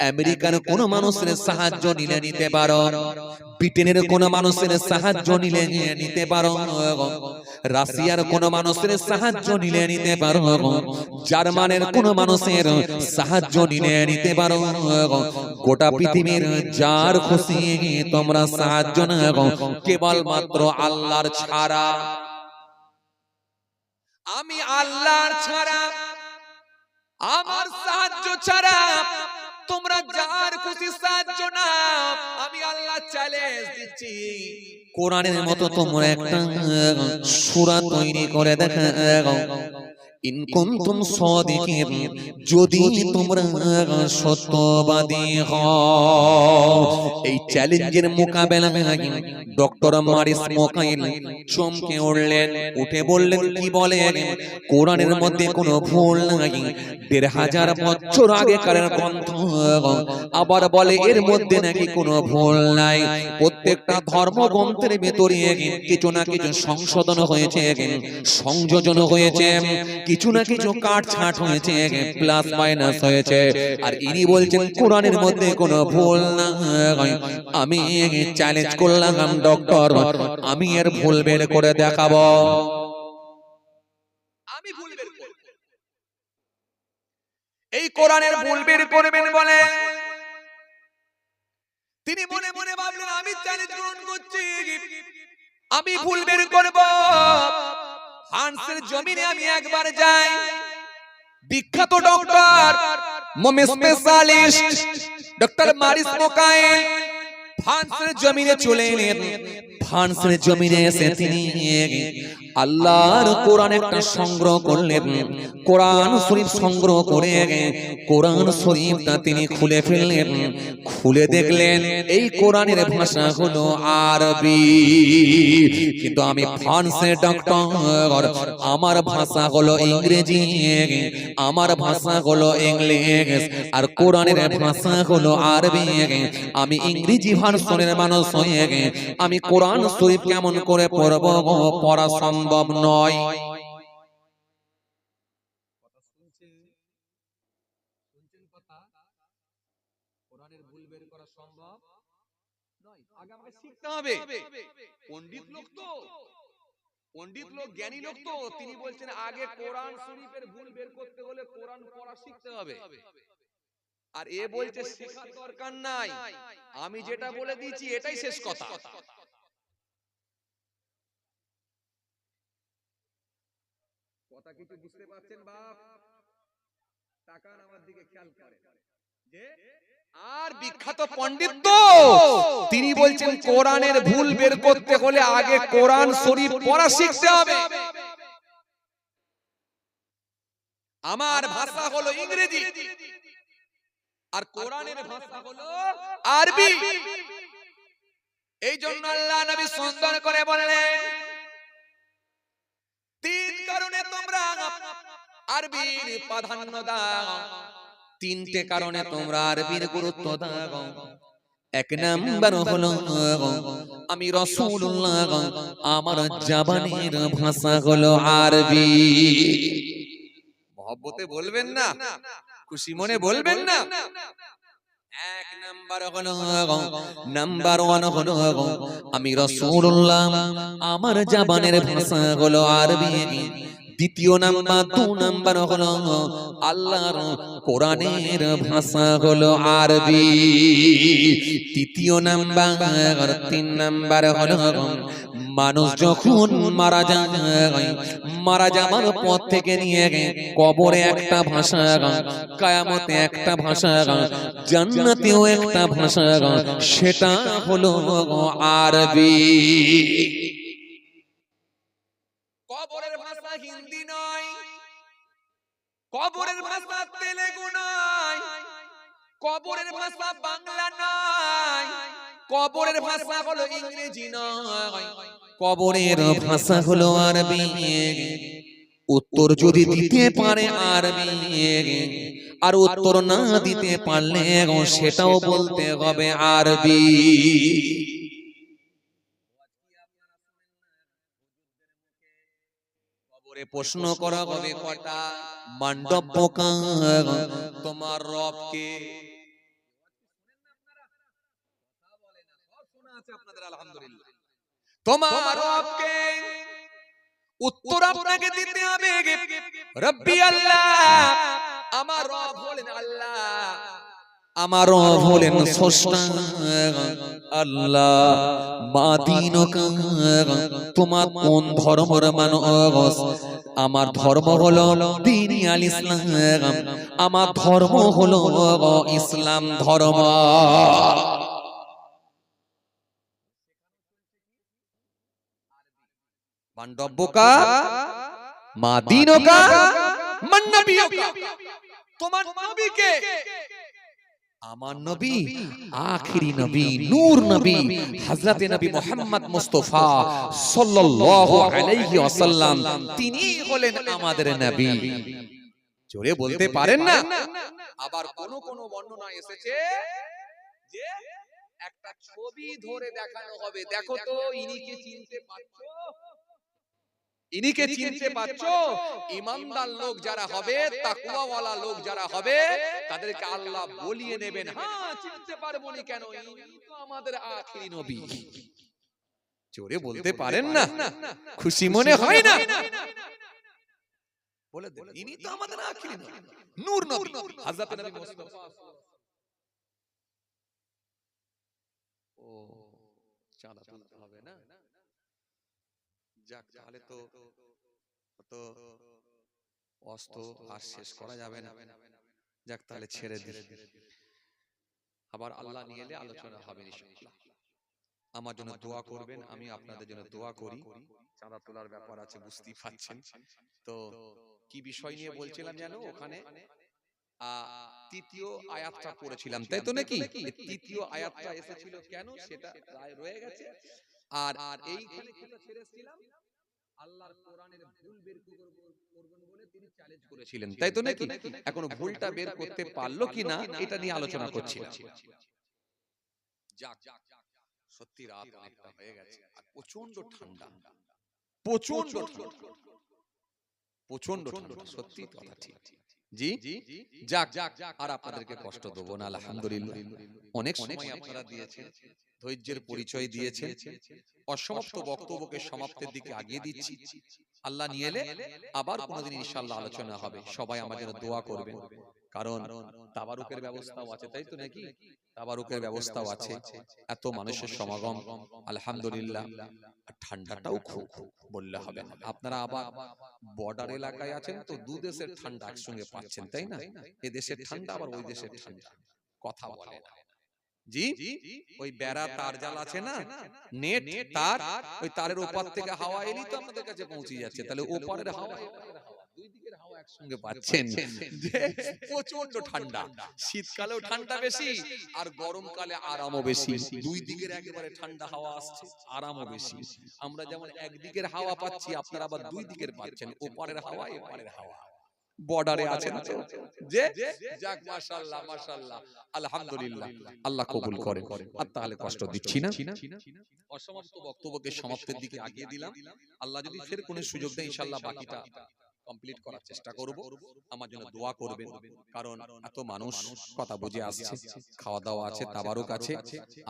আমেরিকার কোন মানুষের সাহায্য নিলে নিতে পারো, ব্রিটেনের কোন মানুষের সাহায্য নিলে নিতে পারো, রাশিয়ার কোন মানুষের সাহায্য নিলে নিতে পারো, জার্মানের কোন মানুষের সাহায্য নিলে নিতে পারো, গোটা পৃথিবীর যার খুশি তোমরা সাহায্য নাও, কেবলমাত্র আল্লাহর ছাড়া। আমি আল্লাহর ছাড়া, আমার সাহায্য ছাড়া তোমরা যার খুশি সাহায্য নাও, আমি আল্লাহ চ্যালেঞ্জ দিচ্ছি, কোরআনের মতো তোমরা একটা সূরা তৈরি করে দেখাও। ইন কুনতুম সাদিকিন, যদি তোমরা সত্যবাদী হও। এই চ্যালেঞ্জের মোকাবেলায় ডক্টর মারিস মোকাইল চমকে উঠলেন, উঠে বললেন, কি বলেন? কোরআনের মধ্যে কোনো ভুল নাই, ১৫০০ বছর আগেকার গ্রন্থ, আবার বলে এর মধ্যে নাকি কোনো ভুল নাই। প্রত্যেকটা ধর্মগ্রন্থের ভেতরে কিছু না কিছু সংশোধন হয়েছে, সংযোজন হয়েছে, কিছু না কিছু কাটছাঁট হয়েছে, প্লাস মাইনাস হয়েছে। আর ইনি বলছেন কোরআনের মধ্যে কোনো ভুল নাই। আমি চ্যালেঞ্জ করলাম ডক্টর, আমি এর ভুল বের করে দেখাবো। আমি ভুল বের করব। এই কোরআনের ভুল বের করবেন বলে তিনি মনে মনে ভাবলেন, আমি চ্যালেঞ্জ গ্রহণ করছি, আমি ভুল বের করব। ফ্রান্সের জমিনে আমি একবার যাই, বিখ্যাত ডক্টর স্পেশালিস্ট ডক্টর মারিস মোকাইল ফ্রান্সের জমিনে চলে এলেন। ফ্রান্সের জমিনে এসে তিনি আল্লাহর কোরআন একটা সংগ্রহ করলেন, কোরআন শরীফ সংগ্রহ করে কোরআন শরীফটা তিনি খুলে ফেললেন। খুলে দেখলেন এই কোরআনের ভাষা হলো আরবি, কিন্তু আমি ফ্রান্সের ডক্টর, আমার ভাষা হলো ইংরেজি, আমার ভাষা হলো ইংলিশ, আর কোরআনের ভাষা হলো আরবি। আমি ইংরেজি ভার্সনের মানুষ হয়ে আমি কোরআন শরীফ কেমন করে পড়ব? পড়া সম্ভব নয়। কোরআনের ভুল বের করা সম্ভব নয়। আগে আমাকে শিখতে হবে। পণ্ডিত লোক তো, পণ্ডিত লোক, জ্ঞানী লোক তো, তিনি বলছেন আগে কোরআন শরীফের ভুল বের করতে হলে কোরআন পড়া শিখতে হবে। আর এ বলছে শেখার দরকার নাই, আমি যেটা বলে দিয়েছি এটাই শেষ কথা। কথা কিছু বুঝতে পারছেন বাপ? তাকান আমার দিকে, খেয়াল করেন। যে আর বিখ্যাত পণ্ডিত তো, তিনি বলছেন কোরআনের ভুল বের করতে হলে আগে কোরআন শরীফ পড়া শিখতে হবে। আমার ভাষা হলো ইংরেজি, আর কোরআনের ভাষা হলো আরবি। এই জন্য আল্লাহ নবী সুন্দর করে বললেন, তিন কারণে তোমরা আরবির প্রাধান্য দাও, তিনটে কারণে তোমরা আরবির গুরুত্ব দাও। এক নাম্বার হলো আমি রাসূলুল্লাহ, আমার জবানের ভাষা হলো আরবি। মহব্বতে বলবেন না, খুশি মনে বলবেন না। এক নাম্বার হলো, নাম্বার ওয়ান হলো আমি রাসূলুল্লাহ, আমার জবানের ভাষা হলো আরবি। দ্বিতীয় নাম্বার, দু নাম্বার হলো আল্লাহর কোরআনের ভাষা হলো আরবি। তৃতীয় নাম্বার, তিন নাম্বার হলো মানুষ যখন মারা যায়, মারা যাওয়ার পর থেকে নিয়ে কবরে একটা ভাষা, কিয়ামতে একটা ভাষা, জান্নাতেও একটা ভাষা, সেটা হলো আরবি। কবরের ভাষা হিন্দি নয়, কবরের ভাষা তেলেগু নয়, কবরের ভাষা বাংলা নয়, কবরের ভাষা হলো ইংরেজি নয়, কবরের ভাষা হলো আরবি। উত্তর যদি দিতে পারে আরবি, আর উত্তর না দিতে পারলে সেটাও বলতে হবে আরবি। কবরে প্রশ্ন করা হবে কটা? মণ্ডপ কার, তোমার রবকে? আলহামদুলিল্লাহ, তোমার রবকে? উত্তর আপনাকে দিতে হবে রব্বি আল্লাহ, আমার রব হলেন আল্লাহ, আমার রব হলেন স্রষ্টা আল্লাহ। মা দীনুকা, তোমার কোন ধর্মের মানুষ? আমার ধর্ম হলো দ্বীন আল ইসলাম, আমার ধর্ম হলো ইসলাম ধর্ম। মান্ডব্যকা মা দীনকা মান নবিয়কা, তোমার নবীকে, আমার নবী আখেরি নবী, নূর নবী হযরতে নবী মুহাম্মদ মুস্তাফা সাল্লাল্লাহু আলাইহি ওয়াসাল্লাম, তিনি হলেন আমাদের নবী। জোরে বলতে পারেন না? আবার কোন কোন বর্ণনা এসেছে যে একটা ছবি ধরে দেখানো হবে, দেখো তো ইনিকে চিনতে পারছো, ইনিকে চিনতে পারছো? ঈমানদার লোক যারা হবে, তাকওয়াওয়ালা লোক যারা হবে, তাদেরকে আল্লাহ বলিয়ে নেবেন, হ্যাঁ চিনতে পারবো না কেন, ইনি তো আমাদের আখেরি নবী। জোরে বলতে পারেন না? খুশি মনে হয় না? বলে দেন ইনি তো আমাদের আখেরি নবী, নূর নবী হযরত নবী মুস্তাফা। ও চাঁদা তুলতে হবে না? যাক, তাহলে তো অস্ত আর শেষ করা যাবে না। যাক, তাহলে ছেড়ে দিই, আবার আল্লাহ নিয়ে এলে আলোচনা হবে ইনশাআল্লাহ। আমার জন্য দোয়া করবেন, আমি আপনাদের জন্য দোয়া করি। চাঁদা তোলার ব্যাপার আছে, বুঝতেই পারছেন। তো কি বিষয় নিয়ে বলছিলাম জানো? ওখানে তৃতীয় আয়াতটা পড়েছিলাম, তাই তো নাকি? তৃতীয় আয়াতটা এসেছিল কেন সেটা রয়ে গেছে। আর এইখানে কি ছেড়েছিলাম, আল্লাহর কোরআনের ভুল বের করবেন বলে তিনি চ্যালেঞ্জ করেছিলেন, তাই তো নাকি? এখন ভুলটা বের করতে পারলো কিনা এটা নিয়ে আলোচনা করছিলাম। যাক, সত্যি রাত অনেকটা হয়ে গেছে আর প্রচন্ড ঠান্ডা, প্রচন্ড ঠান্ডা, প্রচন্ড ঠান্ডা, সত্যি কথা ঠিক। জি যাক, আর আপনাদেরকে কষ্ট দেবো না। আলহামদুলিল্লাহ অনেক সময় আপনারা দিয়েছেন, ধৈর্যের পরিচয় দিয়েছেন। অসমাপ্ত বক্তব্যকে সমাপ্তের দিকে আগিয়ে দিচ্ছি। আল্লাহ নিয়ে এলে আবার কোনোদিন ইনশাআল্লাহ আলোচনা হবে। সবাই আমার জন্য দোয়া করবেন, কারণ তাবারুকের ব্যবস্থাও আছে, তাই তো নাকি? তাবারুকের ব্যবস্থাও আছে, এত মানুষের সমাগম আলহামদুলিল্লাহ। ঠান্ডাটাও খুব বললে হবে না। আপনারা আবার বর্ডার এলাকায় আছেন তো, দু দেশের ঠান্ডা একসঙ্গে পাচ্ছেন, তাই না? এ দেশের ঠান্ডা আবার ওই দেশের ঠান্ডা, কথা বলে না। জি, ওই বেড়া তার জাল আছে না, নেট তার, ওই তারের ওপার থেকে হাওয়া এলি তো আপনাদের কাছে পৌঁছে যাচ্ছে। তাহলে ওপারের হাওয়া দুই দিকের হাওয়া একসঙ্গে পাচ্ছেন। প্রচন্ড ঠান্ডা, শীতকালেও ঠান্ডা বেশি আর গরমকালে আরামও বেশি। দুই দিকের একেবারে ঠান্ডা হাওয়া আসছে, আরামও বেশি। আমরা যেমন একদিকের হাওয়া পাচ্ছি, আপনারা আবার দুই দিকের পাচ্ছেন, ওপারের হাওয়া এপারের হাওয়া। বর্ডারে আছেন তো, যে যাক মাশাআল্লাহ মাশাআল্লাহ আলহামদুলিল্লাহ, আল্লাহ কবুল করেন। আর তাহলে কষ্ট দিচ্ছি না, অসমাপ্ত বক্তব্যকে সমাপ্তের দিকে আগিয়ে দিলাম। আল্লাহ যদি ফের কোনো সুযোগ দেয় ইনশাআল্লাহ বাকিটা কমপ্লিট করার চেষ্টা করব। আমার জন্য দোয়া করবেন, কারণ এত মানুষ কথা বুঝে আসছে, খাওয়া দাওয়া আছে, তাবারুক আছে,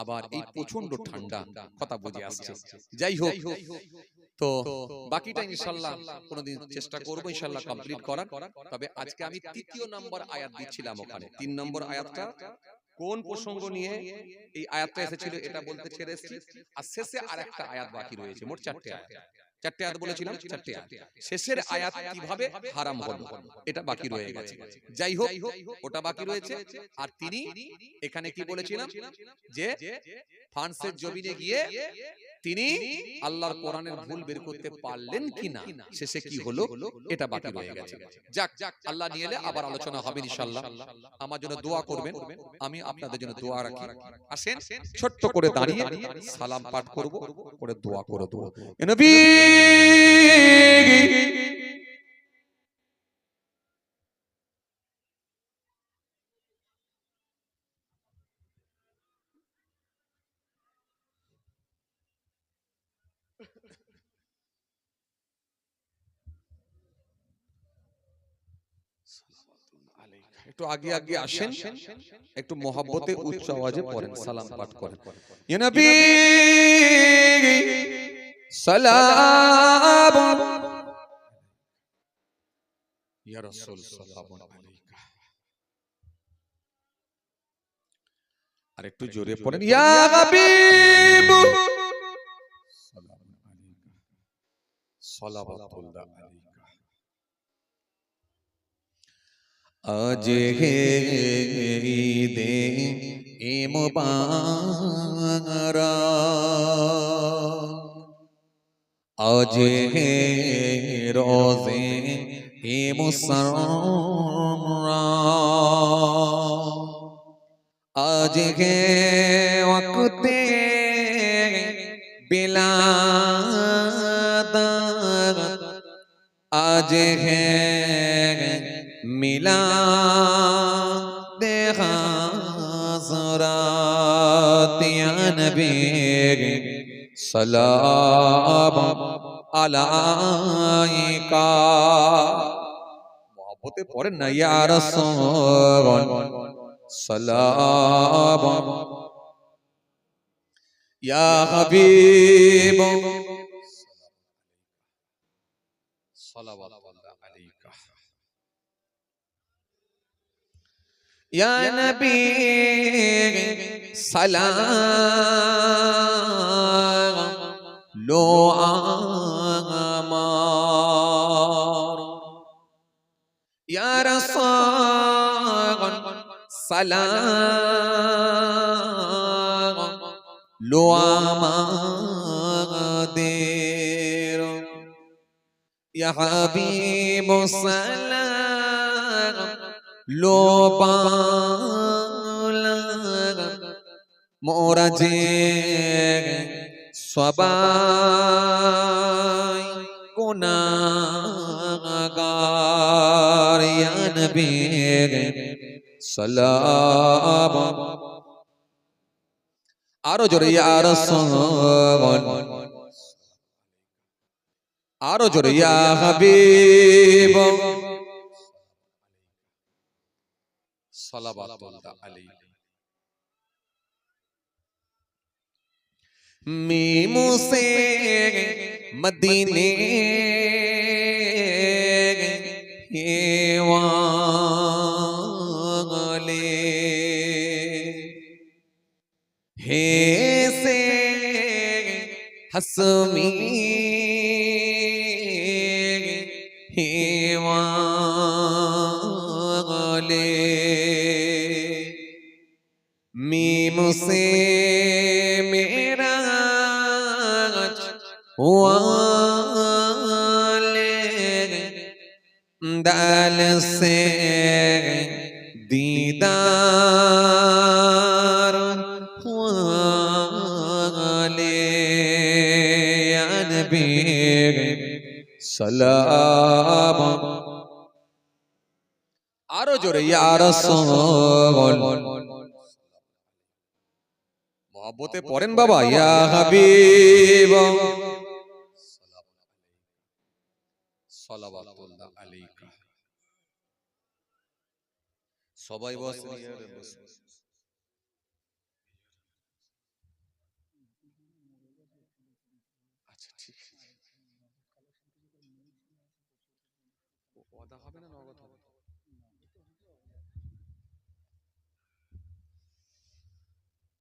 আবার এই প্রচন্ড ঠান্ডা কথা বুঝে আসছে। যাই হোক, তো বাকিটা ইনশাআল্লাহ কোনদিন চেষ্টা করব ইনশাআল্লাহ কমপ্লিট করার। তবে আজকে আমি তৃতীয় নম্বর আয়াত দিচ্ছিলাম, ওখানে 3 নম্বর আয়াতটা কোন প্রসঙ্গ নিয়ে এই আয়াতটা এসেছিল এটা বলতে ছেড়ে এসেছি। আর শেষে আরেকটা আয়াত বাকি রয়েছে, মোট 4টে আয়াত। 4টে আয়াত বলেছিলাম, 4টে আয়াত। শেষের আয়াত কিভাবে হারাম হলো এটা বাকি রয়ে গেছে। যাই হোক, ওটা বাকি রয়েছে। আর তিনি এখানে কি বলেছিলাম যে ফ্রান্সের জমিনে গিয়ে তিনি আল্লাহর কোরআনের ভুল বের করতে পারলেন কিনা, শেষে কি হলো এটা বাকি রয়ে গেছে। যাক, আল্লাহ নিয়ে এলে আবার আলোচনা হবে ইনশাআল্লাহ। আমার জন্য দোয়া করবেন, আমি আপনাদের জন্য দোয়া রাখি। আসেন ছোট্ট করে দাঁড়িয়ে সালাম পাঠ করব, করে দোয়া করে দেব। নবী একটু আগে আগে আসেন, একটু মহব্বতে উচ্চ আওয়াজে পড়েন, সালাম পাঠ করেন। ইয়া নবী সালাম, ইয়া রাসূল সালামু আলাইকা। আর একটু জোরে পড়েন, ইয়া হাবিব সালামু আলাইকা সালাওয়াতুল্লাহ আলাইকা। আজ হে ঈদে মুবারক, আজ হে রোজে মুসররত, আজ হে ওয়াক্তে বিলাদত, আজ হে মিলাদে হাজরাত, ইয়া নবী সালাম আলাইকা। মহব্বতে পড়েন না, ইয়া রাসূল সালাম, ইয়া হাবিব সালাওয়াতুল্লাহ আলাইকা, ইয়া নবী সালাম লো আমার, ইয়া রাসূল সালাম লো আমাদের, ইয়া হাবিব সালাম লো বালা, মোরা যে সবাই গুনাহগার, ইয়া নবী সালাম, আরো জোরে ইয়া রাসূল, আরো জোরে ইয়া হাবিব সালাওয়াতুল্লাহ আলাইহি। मीमू से मदीने वाले, हे से हसमी वाले, मीम से मेरा वाले, दाल से दीदार वाले, या नबी सलाम, आरो जोरे या रसूल, मोहब्बते पढ़ेन बाबा, या हबीब সালাওয়াতুল্লাহ আলাইকা। সবাই বসে, আচ্ছা ঠিক আছে, ওয়াদা হবে না নগদ হবে?